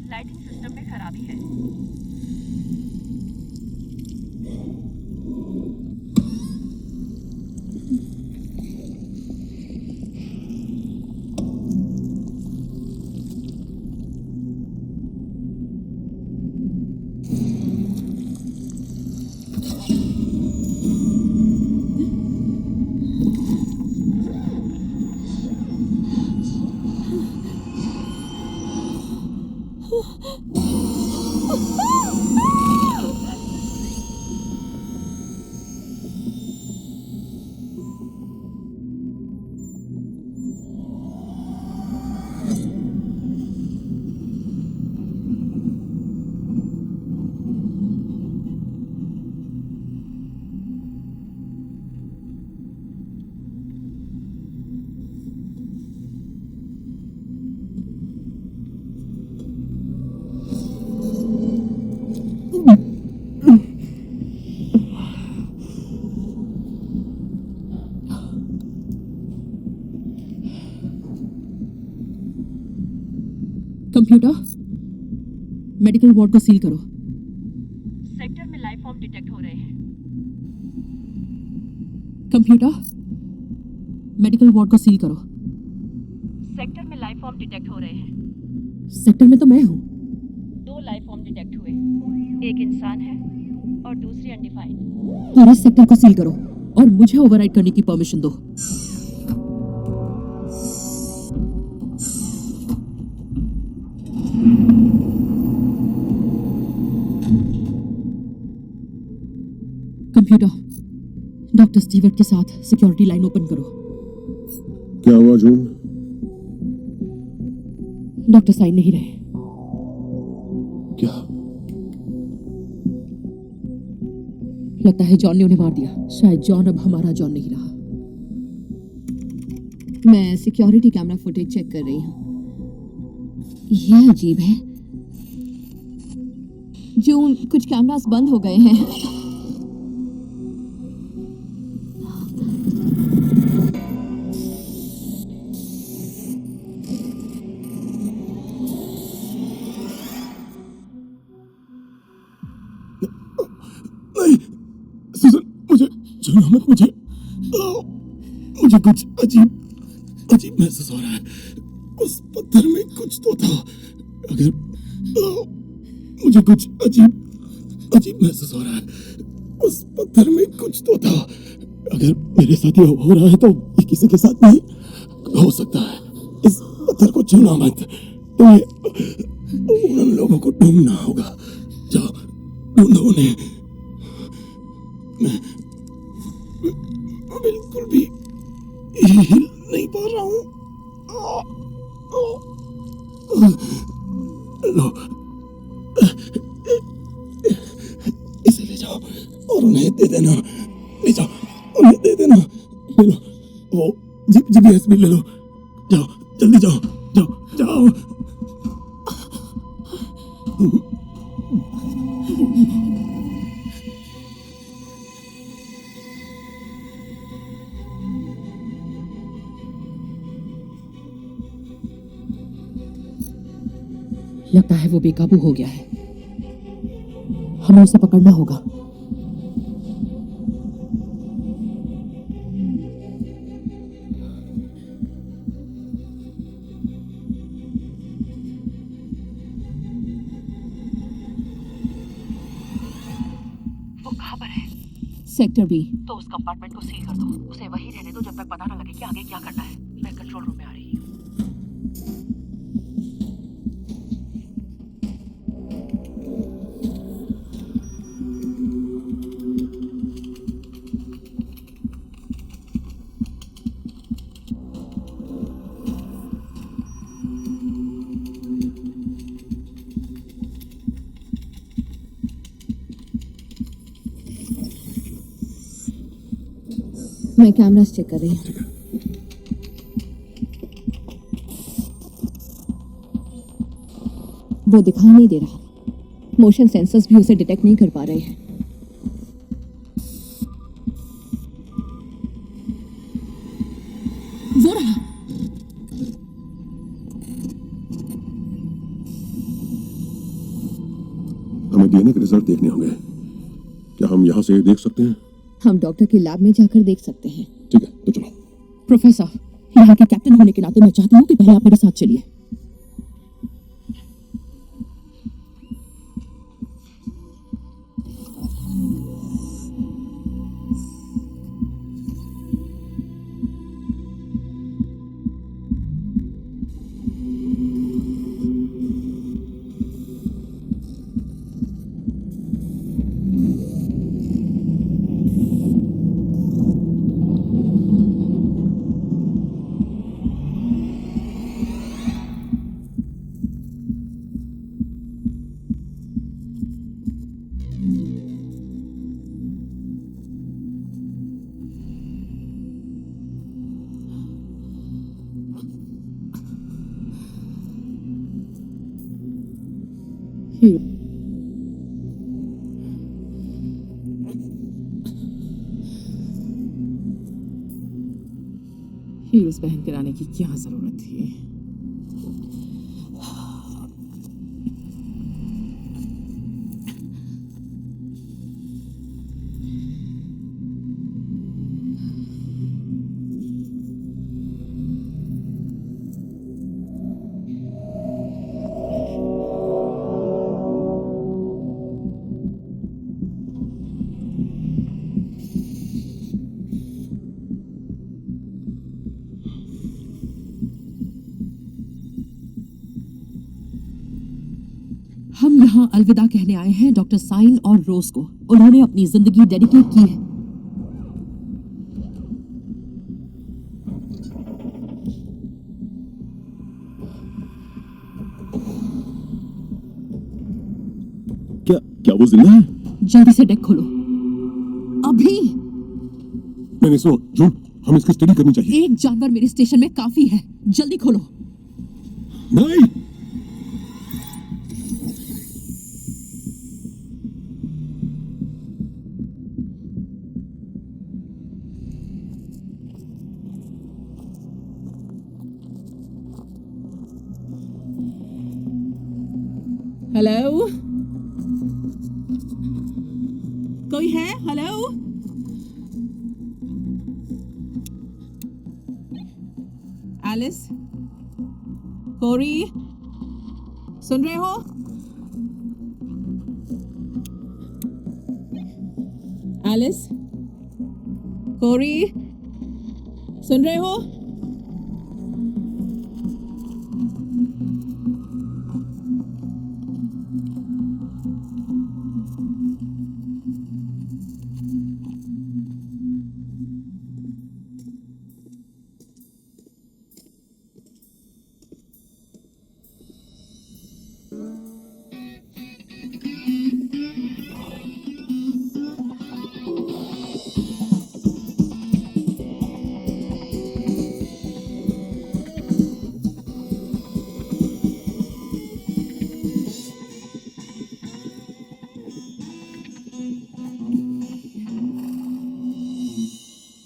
लाइटिंग सिस्टम में खराबी है। कंप्यूटर, मेडिकल वार्ड को सील करो। सेक्टर में लाइफ फॉर्म डिटेक्ट हो रहे हैं। कंप्यूटर, मेडिकल वार्ड को सील करो। सेक्टर में लाइफ फॉर्म डिटेक्ट हो रहे हैं। सेक्टर में तो मैं हूँ। 2 लाइफ फॉर्म डिटेक्ट हुए, एक इंसान है और दूसरी अनडिफाइंड। पूरे सेक्टर को सील करो और मुझे ओवरराइड करने की परमिशन दो। कंप्यूटर, डॉक्टर स्टीवर्ट के साथ सिक्योरिटी लाइन ओपन करो। क्या हुआ जून? डॉक्टर साइन नहीं रहे। क्या? लगता है जॉन ने उन्हें मार दिया। शायद जॉन अब हमारा जॉन नहीं रहा। मैं सिक्योरिटी कैमरा फुटेज चेक कर रही हूँ। यह अजीब है। जून, कुछ कैमरास बंद हो गए हैं। नहीं सुसन, मुझे छूना मत। मुझे कुछ अजीब अजीब महसूस हो रहा है। उस पत्थर में कुछ तो था। अगर मुझे कुछ अजीब अजीब महसूस हो रहा है। उस पत्थर में कुछ तो था। अगर मेरे साथ ये हो रहा है तो ये किसी के साथ नहीं हो सकता है। इस पत्थर को छूना मत। तुम्हें उन लोगों को ढूंढना होगा। जाओ, ढूंढो उन्हें। मैं बिल्कुल भी हिल नहीं पा रहा हूँ। लो, इसे ले जाओ और उन्हें दे देना। ले जाओ, उन्हें दे देना। ले लो, वो जीपीएस भी ले लो। जाओ, जल्दी जाओ, जाओ, जाओ। लगता है वो बेकाबू हो गया है। हमें उसे पकड़ना होगा। वो कहाँ पर है? Sector B. तो उस कंपार्टमेंट को सील कर दो। उसे वहीं रहने दो जब तक पता न लगे कि आगे क्या करना है। मैं कंट्रोल रूम में आ रही हूँ। मैं कैमरास चेक कर रही हूँ। ठीक है। वो दिखाई नहीं दे रहा। मोशन सेंसर्स भी उसे डिटेक्ट नहीं कर पा रहे हैं। वो रहा। हमें डीएनए के रिजल्ट देखने होंगे। क्या हम यहाँ से देख सकते हैं? हम डॉक्टर की लैब में जाकर देख सकते हैं। ठीक है, तो चलो। प्रोफेसर, यहाँ के कैप्टन होने के नाते मैं चाहती हूँ कि पहले आप मेरे साथ चलिए। हील्स पहन कर आने की क्या जरूरत थी? हम यहाँ अलविदा कहने आए हैं डॉक्टर साइन और रोज को। उन्होंने अपनी जिंदगी डेडिकेट की है। क्या क्या वो जिंदा है? जल्दी से डेक खोलो अभी। नहीं सुनो जून, हम इसकी स्टडी करनी चाहिए। एक जानवर मेरे स्टेशन में काफी है, जल्दी खोलो। नहीं, हेलो, कोई है? हेलो, एलिस, कोरी, सुन रहे हो? एलिस, कोरी, सुन रहे हो?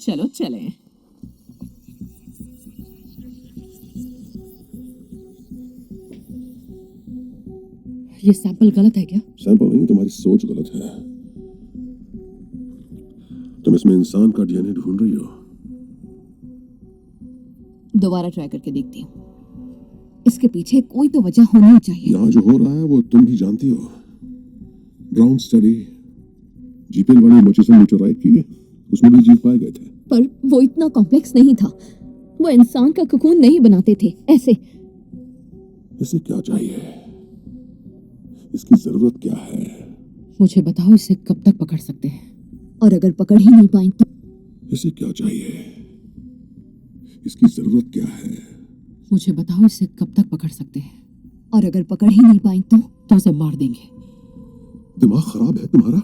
चलो चलें। ये सैंपल गलत है क्या? सैंपल नहीं, तुम्हारी सोच गलत है। तुम इसमें इंसान का डीएनए ढूंढ रही हो। दोबारा ट्राई करके देखती हूँ। इसके पीछे कोई तो वजह होनी चाहिए। यहाँ जो हो रहा है वो तुम भी जानती हो। ब्राउन स्टडी जीपीएल वाली मर्चिसन मीटोराइट की, उसमें भी जीव पाए गए थे। पर वो इतना कॉम्प्लेक्स नहीं था। वो इंसान का कोकून नहीं बनाते थे ऐसे। इसे क्या चाहिए? इसकी जरूरत क्या है? मुझे बताओ इसे कब तक पकड़ सकते हैं? और अगर पकड़ ही नहीं पाए तो? इसे क्या चाहिए? इसकी जरूरत क्या है? मुझे बताओ इसे कब तक पकड़ सकते हैं? और अगर पकड़ ही नहीं पाए तो? उसे मार देंगे। दिमाग खराब है तुम्हारा?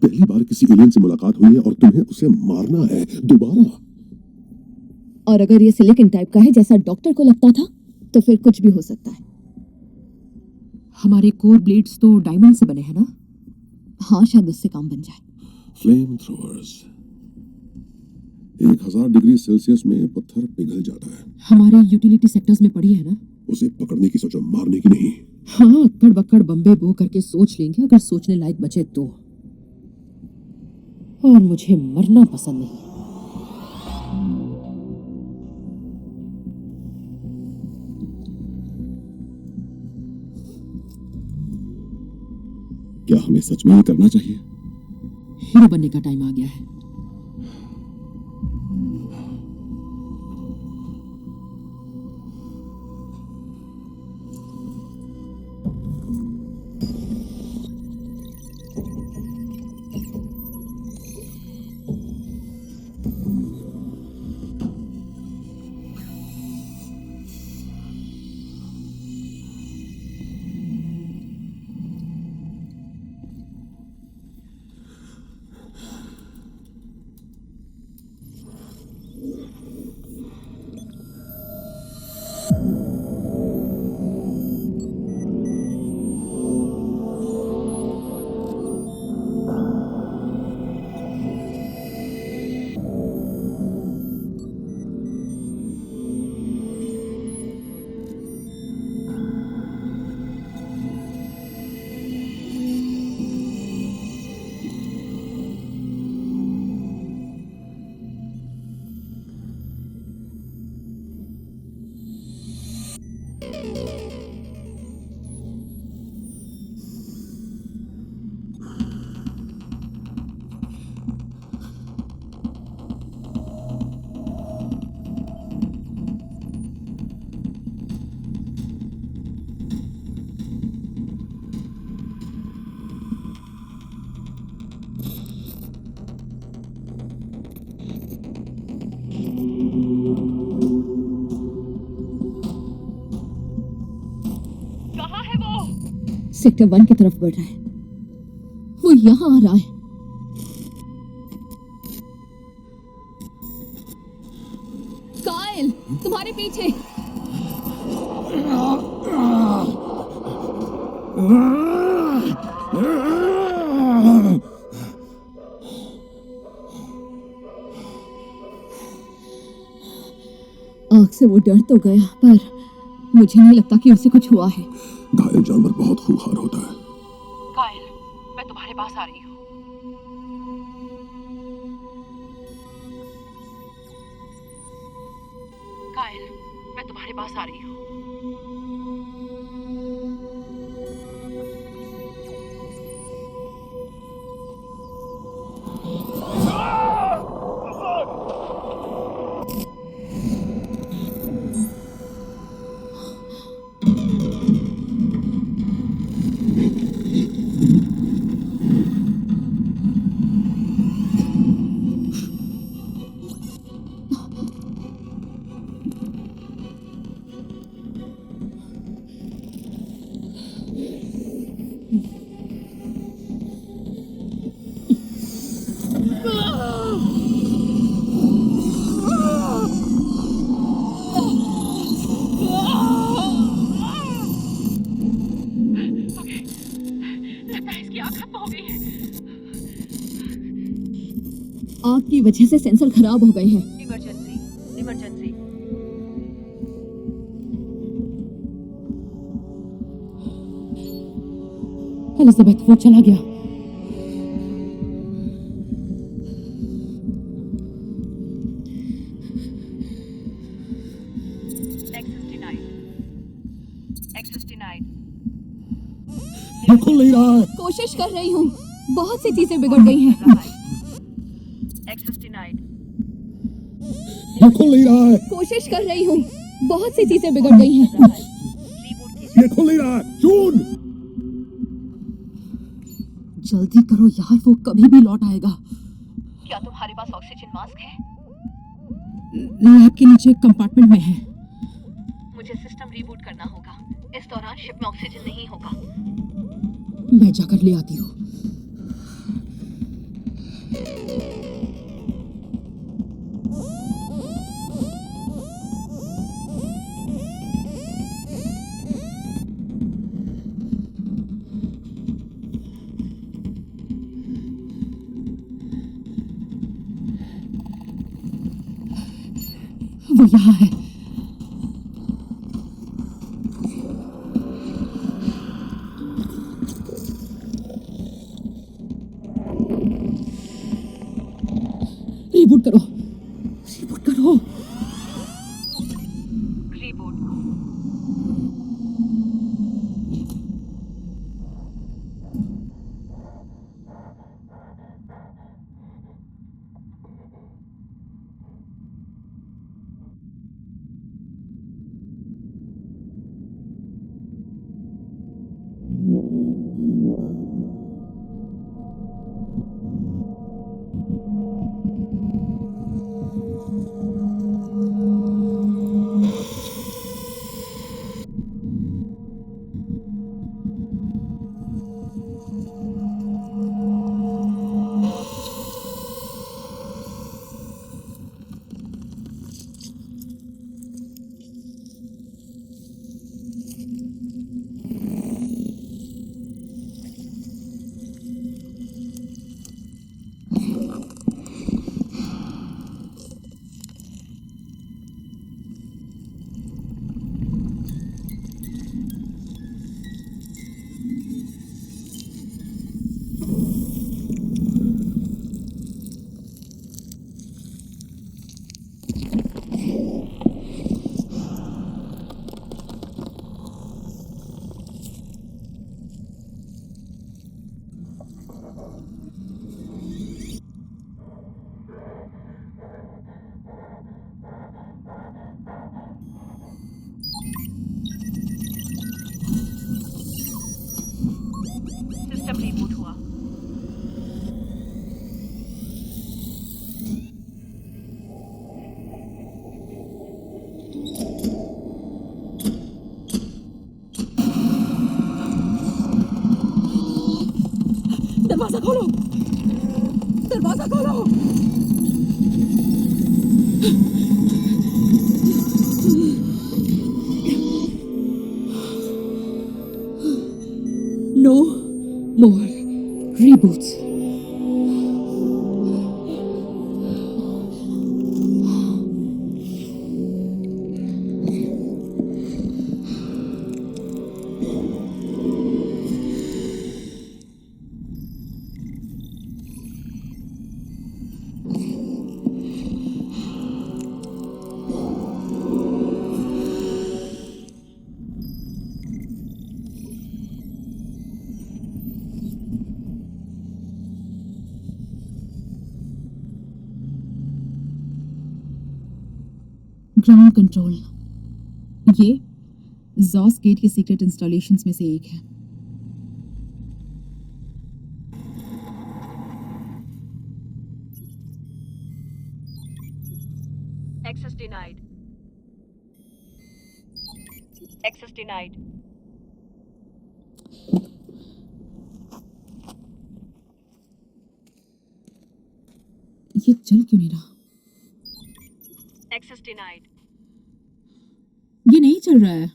पहली बार किसी एलियन से मुलाकात हुई है और तुम्हें उसे मारना है दोबारा। और अगर ये सिलिकन टाइप का है जैसा डॉक्टर को लगता था तो फिर कुछ भी हो सकता है। हमारे कोर ब्लेड्स तो डायमंड से बने हैं ना? हाँ, शायद उससे काम बन जाए। Flame throwers. 1000 डिग्री सेल्सियस में पत्थर पिघल जाता है। हमारे यूटिलिटी सेक्टर्स में पड़ी है ना? उसे पकड़ने की सोचो, मारने की नहीं। हाँ, अक्कड़ बक्कड़ बम्बे बो करके सोच लेंगे अगर सोचने लायक बचे तो। और मुझे मरना पसंद नहीं। क्या हमें सच में ये करना चाहिए? हीरो बनने का टाइम आ गया है। सेक्टर 1 की तरफ बढ़ रहा है। वो यहाँ आ रहा है। कायल, तुम्हारे पीछे। आग से वो डर तो गया, पर मुझे नहीं लगता कि उसे कुछ हुआ है। घायल जानवर बहुत खूंखार होता है। कायल, मैं तुम्हारे पास आ रही हूँ। कायल, मैं तुम्हारे पास आ रही हूँ। आग की वजह से सेंसर खराब हो गए हैं। Emergency, emergency. एलिजाबेथ, वो चला गया। ये खुल नहीं रहा है। कोशिश कर रही हूँ, बहुत सी चीजें बिगड़ गई हैं। ये खुल नहीं रहा है। कोशिश कर रही हूँ, बहुत सी चीजें बिगड़ गई हैं। ये खुल नहीं रहा है। जून, जल्दी करो यार, वो कभी भी लौट आएगा। क्या तुम्हारे पास ऑक्सीजन मास्क है? लैब के नीचे कंपार्टमेंट में है। मुझे सिस्टम रीबूट करना होगा। इस दौरान शिप में ऑक्सीजन नहीं होगा। मैं जाकर ले आती हूँ। वो यहाँ है। रिबूट करो, रिबूट करो। रीबूट। सिस्टम रीबूट हुआ। दरवाजा खोलो, दरवाजा खोलो। No more reboots. Ground control, ये जॉस गेट के सीक्रेट इंस्टॉलेशंस में से एक है। Access denied. Access denied. ये चल क्यों नहीं रहा? Access denied. ये नहीं चल रहा है।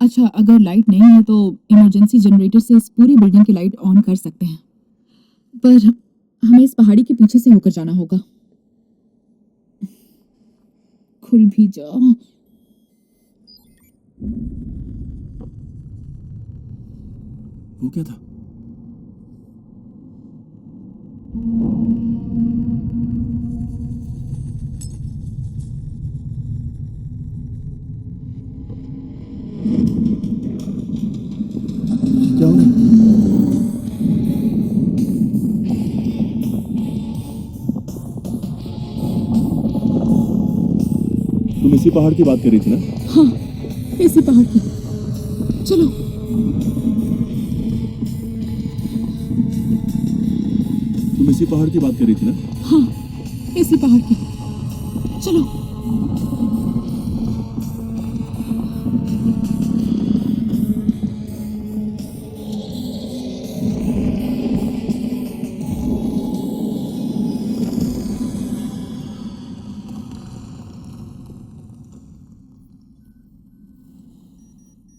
अच्छा, अगर लाइट नहीं है तो इमरजेंसी जनरेटर से इस पूरी बिल्डिंग की लाइट ऑन कर सकते हैं, पर हमें इस पहाड़ी के पीछे से होकर जाना होगा। खुल भी जा। वो क्या था? क्या हो रहा है? तुम इसी पहाड़ की बात कर रही थी ना? हाँ, इसी पहाड़ की। चलो। तुम इसी पहाड़ की बात कर रही थी ना? हाँ, इसी पहाड़ की। चलो।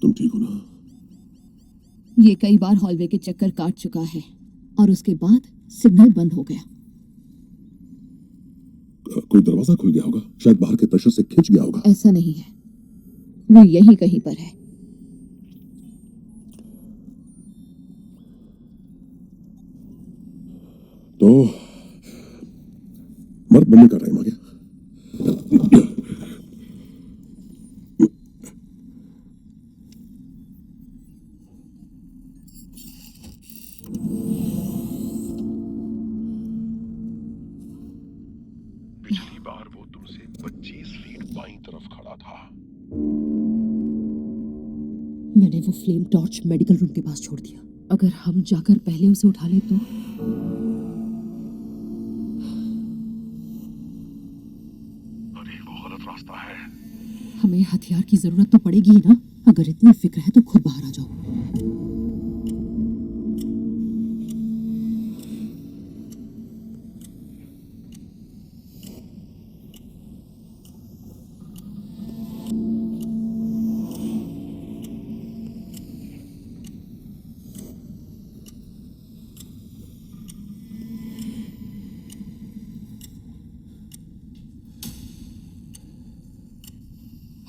तुम ठीक हो ना? ये कई बार हॉलवे के चक्कर काट चुका है और उसके बाद सिग्नल बंद हो गया। कोई दरवाजा खुल गया होगा, शायद बाहर के प्रेशर से खिंच गया होगा। ऐसा नहीं है, वो यहीं कहीं पर है। तो मर्द बनने का टाइम आ गया। पिछली बार वो तुमसे 25 फीट बाईं तरफ खड़ा था। मैंने वो फ्लेम टॉर्च मेडिकल रूम के पास छोड़ दिया। अगर हम जाकर पहले उसे उठा ले तो। अरे वो गलत रास्ता है। हमें हथियार की जरूरत तो पड़ेगी ही ना। अगर इतनी फिक्र है तो खुद बाहर आ जाओ।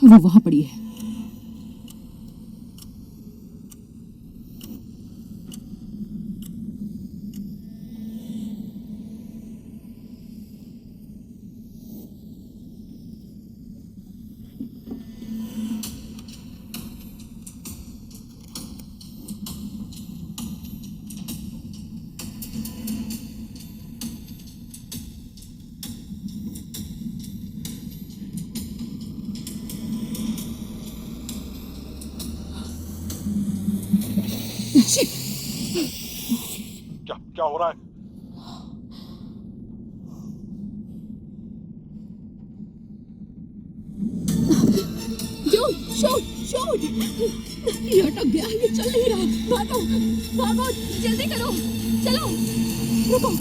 वो वहां पड़ी है। क्या क्या हो रहा है? ये अटक गया, ये चल नहीं रहा। भागो भागो, जल्दी करो, चलो, रुको।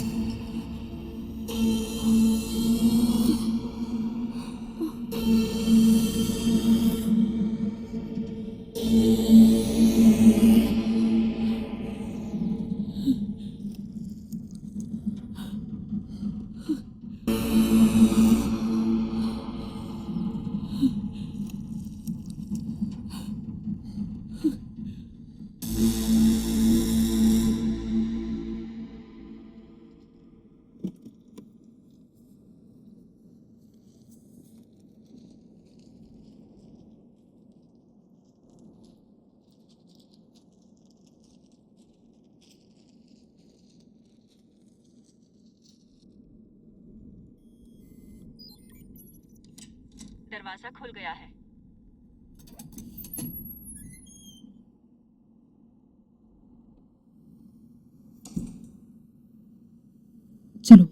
दरवाजा खुल गया है। चलो।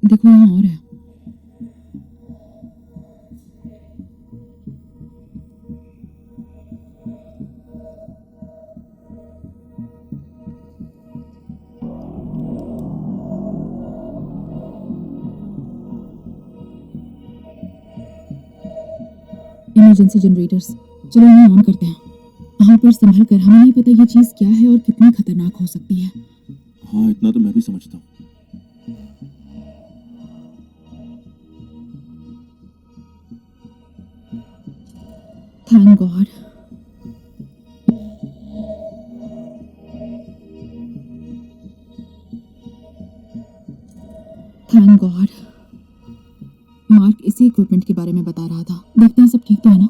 देखो यहाँ और है। इमरजेंसी जनरेटर्स, चलो इन्हें ऑन करते हैं। यहाँ पर संभल कर, हमें नहीं पता ये चीज क्या है और कितनी खतरनाक हो सकती है। हाँ, इतना तो मैं भी समझता हूँ। Thank God. Thank God. Mark इसी इक्विपमेंट के बारे में बता रहा था। देखते हैं सब ठीक तो है ना।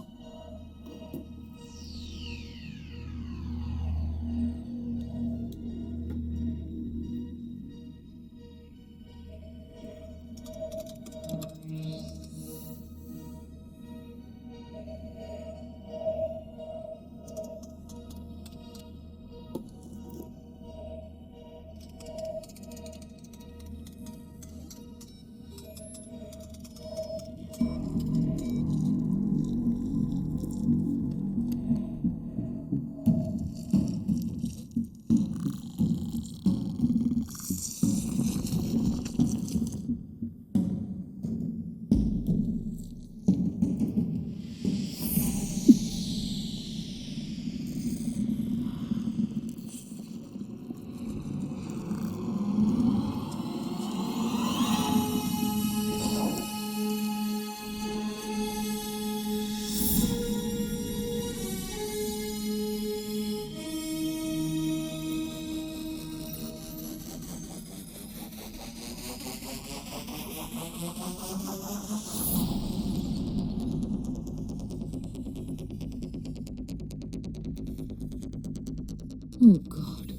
ओह गॉड,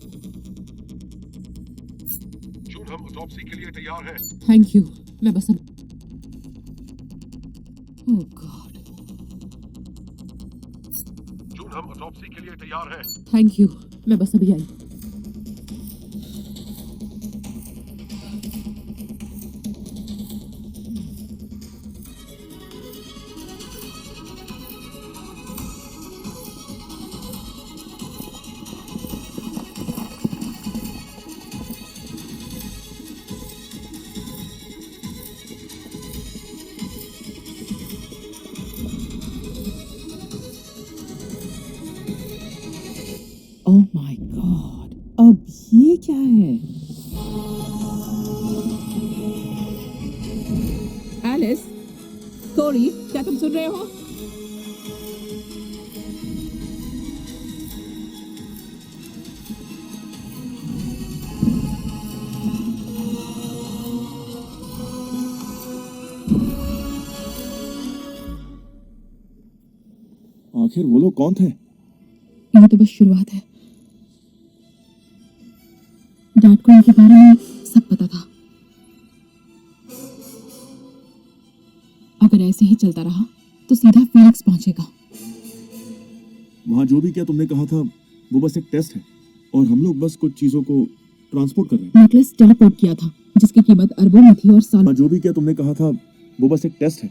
जून हम ऑटोप्सी के लिए तैयार हैं। Thank you. मैं बस अब ओह गॉड, जून हम ऑटोप्सी के लिए तैयार हैं। Thank you. मैं बस अभी आई। ओह माय गॉड, अब ये क्या है? एलिस, कोरी, क्या तुम सुन रहे हो? आखिर वो लोग कौन थे? ये तो बस शुरुआत है। डैड को इनके बारे में सब पता था। अगर ऐसे ही चलता रहा तो सीधा फीनिक्स पहुंचेगा। वहां जो भी क्या तुमने कहा था वो बस एक टेस्ट है और हम लोग बस कुछ चीजों को ट्रांसपोर्ट कर रहे हैं। नेकलेस टेलीपोर्ट किया था जिसकी कीमत अरबों में थी और सालों। वहां जो भी क्या तुमने कहा था वो बस एक टेस्ट है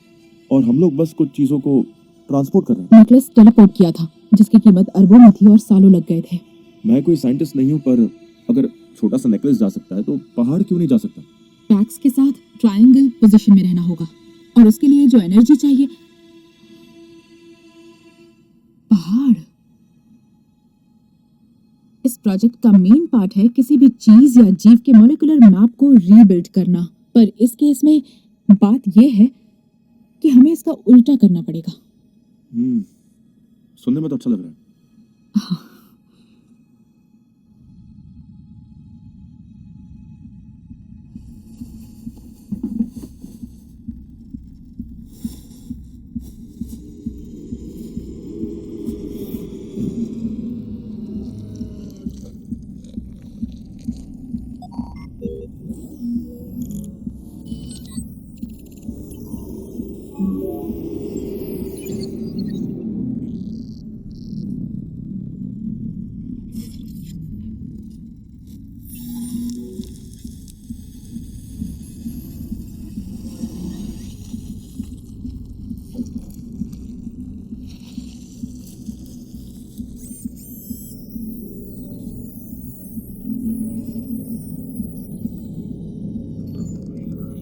और हम लोग बस कुछ चीजों को ट्रांसपोर्ट कर रहे हैं। नेकलेस टेलीपोर्ट किया था जिसकी कीमत अरबों में थी और सालों लग गए थे। मैं कोई साइंटिस्ट नहीं हूँ, पर अगर छोटा सा नेकलेस जा सकता है तो पहाड़ क्यों नहीं जा सकता? पैक्स के साथ ट्रायंगल पोजीशन में रहना होगा और उसके लिए जो एनर्जी चाहिए, पहाड़। इस प्रोजेक्ट का मेन पार्ट है किसी भी चीज या जीव के मॉलिक्यूलर मैप को रीबिल्ड करना, पर इस केस में बात यह है कि हमें इसका उल्टा करना पड़ेगा। सुनने में तो अच्छा लग रहा है।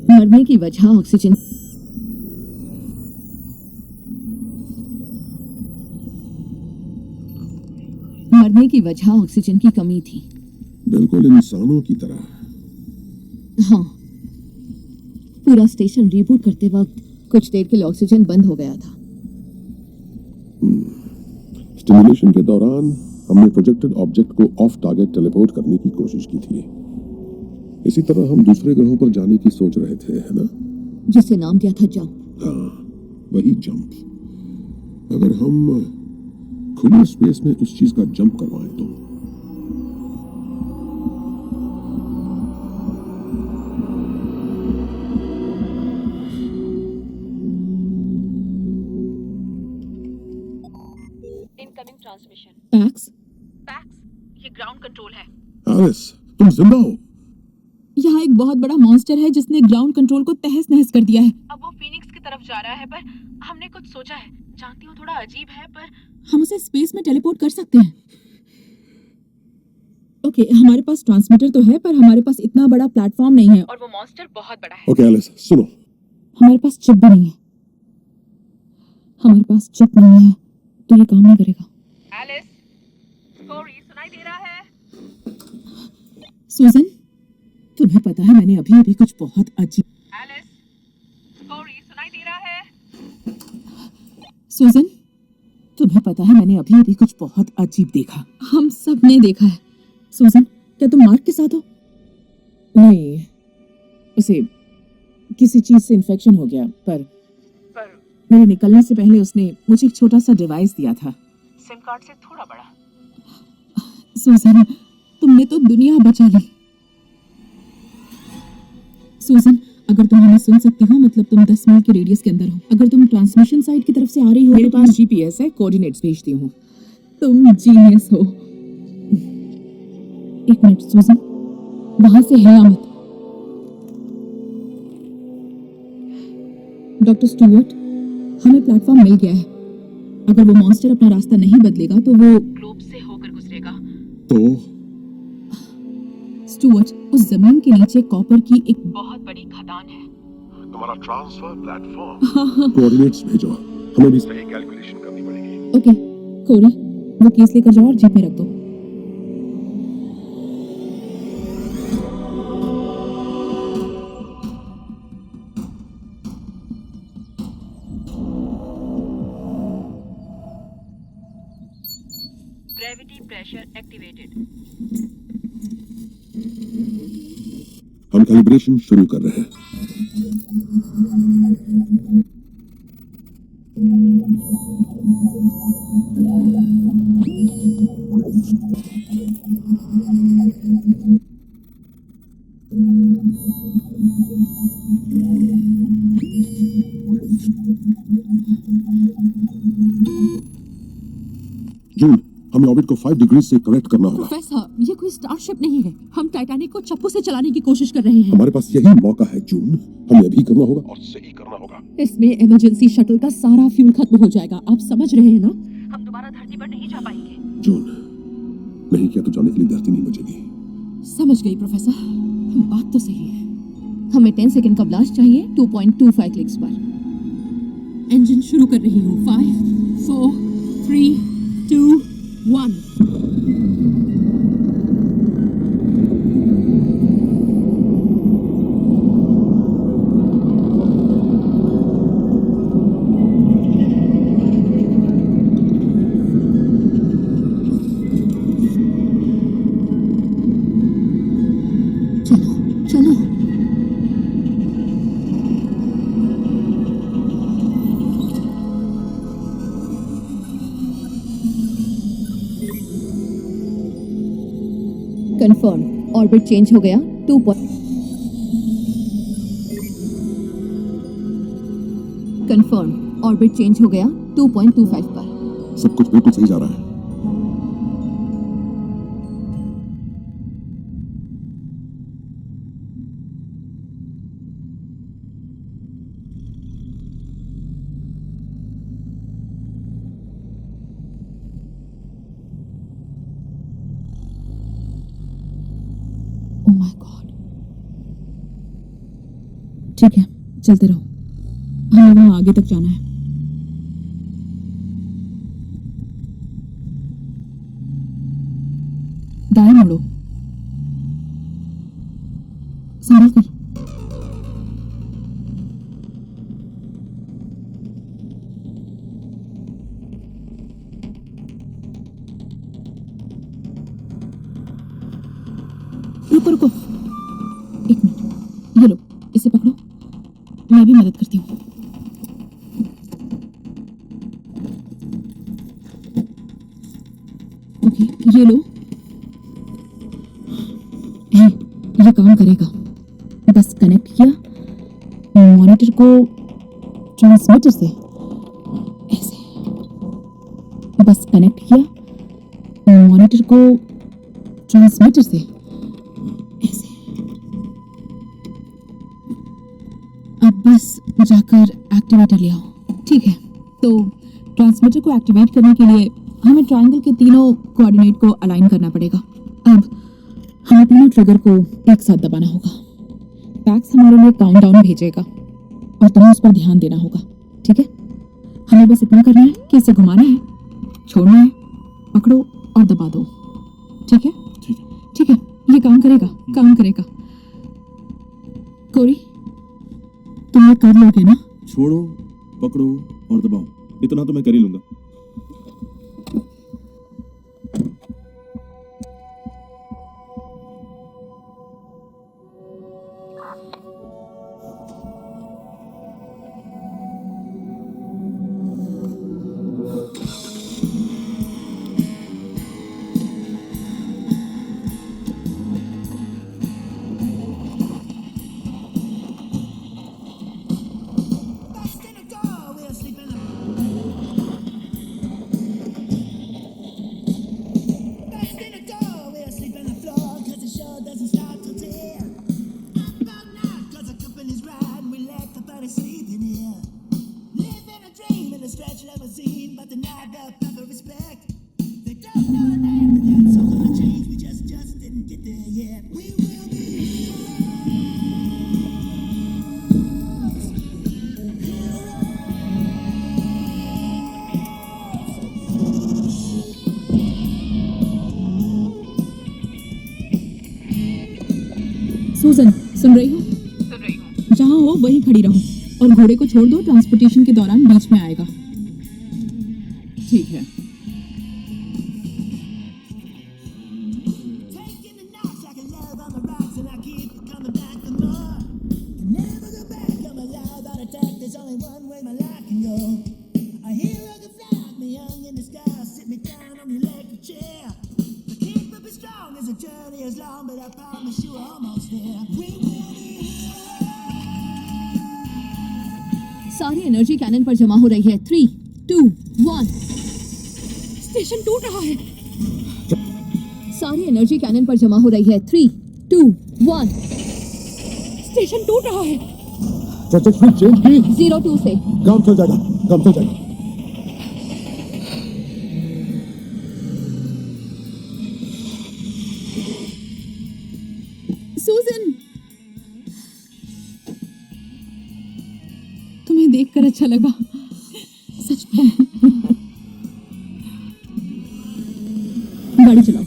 मरने की वजह ऑक्सीजन। मरने की वजह ऑक्सीजन की कमी थी। बिल्कुल इंसानों की तरह। हाँ, पूरा स्टेशन रीबूट करते वक्त कुछ देर के लिए ऑक्सीजन बंद हो गया था। स्टिमुलेशन के दौरान हमने प्रोजेक्टेड ऑब्जेक्ट को ऑफ टारगेट टेलीपोर्ट करने की कोशिश की थी। इसी तरह हम दूसरे ग्रहों पर जाने की सोच रहे थे, है ना? जिसे नाम दिया था जंप। हाँ, वही जंप। अगर हम खुले स्पेस में उस चीज का जंप करवाएं तो इनकमिंग ट्रांसमिशन। पैक्स, ये ग्राउंड कंट्रोल है। एलिस, तुम जिंदा हो? यहाँ एक बहुत बड़ा मॉन्स्टर है जिसने ग्राउंड कंट्रोल को तहस नहस कर दिया है। अब वो फीनिक्स की तरफ जा रहा है, पर हमने कुछ सोचा है। जानती हूँ थोड़ा अजीब है, पर हम उसे स्पेस में टेलीपोर्ट कर सकते हैं। ओके, हमारे पास ट्रांसमीटर तो है पर हमारे पास इतना बड़ा प्लेटफॉर्म नहीं है और वो मॉन्स्टर बहुत बड़ा है। ओके एलिस, सुनो। हमारे पास चिप भी नहीं है। हमारे पास चिप नहीं है तो ये काम नहीं करेगा। एलिस, कोरी, सुनाई दे रहा है? सुजन, तुम्हें पता है मैंने अभी अभी कुछ बहुत अजीब। एलिस, कोरी, सुनाई दे रहा है? सुजन, तुम्हें पता है मैंने अभी अभी कुछ बहुत अजीब देखा। हम सब ने देखा है। सुजन, क्या तुम मार्क के साथ हो? नहीं, उसे किसी चीज से इन्फेक्शन हो गया, पर मेरे निकलने से पहले उसने मुझे एक छोटा सा डिवाइस दिया था। सिम कार्ड से थोड़ा बड़ा। सूजन, तुमने तो दुनिया बचा ली। सूजन, अगर तुम हमें सुन सकती हो मतलब तुम 10 मील के रेडियस के अंदर हो। अगर तुम ट्रांसमिशन साइट की तरफ से आ रही हो मेरे तो पास जीपीएस है, कोऑर्डिनेट्स भेजती हूँ। तुम जीनियस हो। एक मिनट सूजन, वहां से है आमद। डॉक्टर स्टुअर्ट, हमें प्लेटफॉर्म मिल गया है। अगर वो मॉन्स्टर अपना रास्ता नहीं बदलेगा तो वो ग्लोब से होकर गुजरेगा। तो स्टुअर्ट, उस जमीन के नीचे कॉपर की एक बहुत बड़ी खदान है। तुम्हारा ट्रांसफर प्लेटफॉर्म कोऑर्डिनेट्स भेजो, हमें भी सही कैलकुलेशन करनी पड़ेगी। ओके कोरी, वो केस लेकर जाओ और जीप में रख दो। Gravity pressure activated. हम कैलिब्रेशन शुरू कर रहे हैं। जून, हमें ऑर्बिट को 5 डिग्री से करेक्ट करना होगा। प्रोफेसर, ये कोई स्टारशिप नहीं है। हम टाइटैनिक को चप्पू से चलाने की कोशिश कर रहे हैं। हमारे पास यही मौका है जून, हमें अभी करना होगा। और सही करना होगा। इसमें इमरजेंसी शटल का सारा फ्यूल खत्म हो जाएगा। आप समझ रहे हैं ना? हम दोबारा धरती पर नहीं जा पाएंगे। जून, नहीं किया तो जाने के लिए धरती नहीं बचेगी। समझ गई प्रोफेसर, बात तो सही है। हमें 10 सेकंड का ब्लास्ट चाहिए 2.25 क्लिक्स पर। इंजन शुरू कर रही हूँ। 5 4 3 2 1। चलो चलो। कंफर्म, ऑर्बिट चेंज हो गया 2 कंफर्म, ऑर्बिट चेंज हो गया 2.25 पर। सब कुछ बिल्कुल सही जा रहा है। Oh my God. ठीक है, चलते रहो, हमें वहां आगे तक जाना है। दाएं मुड़ो, संभल कर। रुको रुको, एक मिनट, ये लो, इसे पकड़ो, मैं भी मदद करती हूँ। ओके, ये लो। हे, ये काम करेगा। बस कनेक्ट किया मॉनिटर को ट्रांसमीटर से, ऐसे। बस कनेक्ट किया मॉनिटर को ट्रांसमीटर से, ऐसे। अब बस जाकर एक्टिवेटर ले आओ। ठीक है, तो ट्रांसमीटर को एक्टिवेट करने के लिए हमें ट्रायंगल के तीनों कोऑर्डिनेट को अलाइन करना पड़ेगा। अब हमें तीनों ट्रिगर को एक साथ दबाना होगा। पैक्स हमारे लिए काउंटडाउन भेजेगा और तुम्हें उस पर ध्यान देना होगा, ठीक है? हमें बस इतना करना है कि इसे घुमाना है, छोड़ना है, पकड़ो और दबा दो, ठीक है? ठीक है, ये काम करेगा, काम करेगा। कोरी, तुम ये कर लोगे ना? छोड़ो, पकड़ो और दबाओ, इतना तो मैं कर ही लूंगा। सूजन, सुन रही हो? सुन रही हूँ। जहाँ हो वहीं खड़ी रहो और घोड़े को छोड़ दो, ट्रांसपोर्टेशन के दौरान बीच में आएगा। ठीक है। सारी एनर्जी कैनन पर जमा हो रही है। 3, 2, 1। स्टेशन टूट रहा है। सारी एनर्जी कैनन पर जमा हो रही है। 3, 2, 1। स्टेशन टूट रहा है। स्पीड चेंज की 02 से। काम चल जाएगा, काम चल जाएगा। सूजन, तुम्हें देखकर अच्छा लगा, सच में। गाड़ी चलाओ।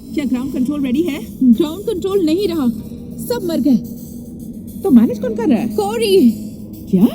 क्या ग्राउंड कंट्रोल रेडी है? ग्राउंड कंट्रोल नहीं रहा, सब मर गए। तो मैनेज कौन कर रहा है? कोरी। क्या?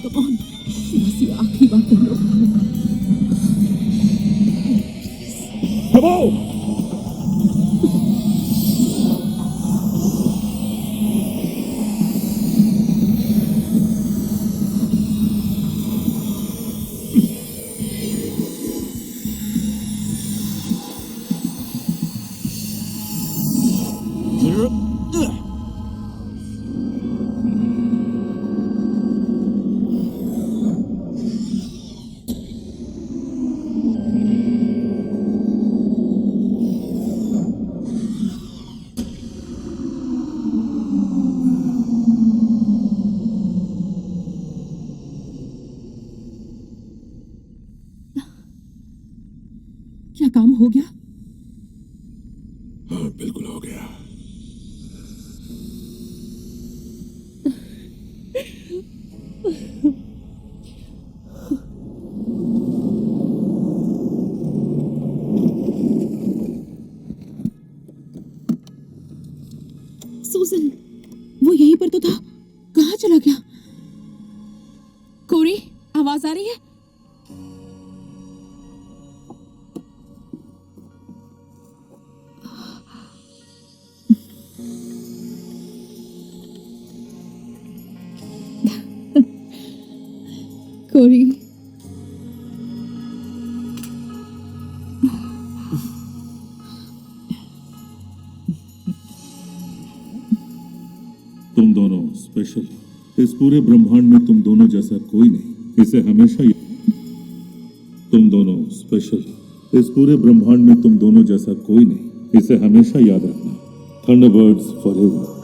कौन? बस ये आखिरी बार कह लो। दबाओ। क्या काम हो गया? हाँ, बिल्कुल हो गया। सूजन, वो यहीं पर तो था, कहाँ चला गया? कोरी, आवाज आ रही है? कोरी, तुम दोनों स्पेशल हो। इस पूरे ब्रह्मांड में तुम दोनों जैसा कोई नहीं। इसे हमेशा तुम दोनों स्पेशल हो। इस पूरे ब्रह्मांड में तुम दोनों जैसा कोई नहीं। इसे हमेशा याद रखना। Thunderbirds forever.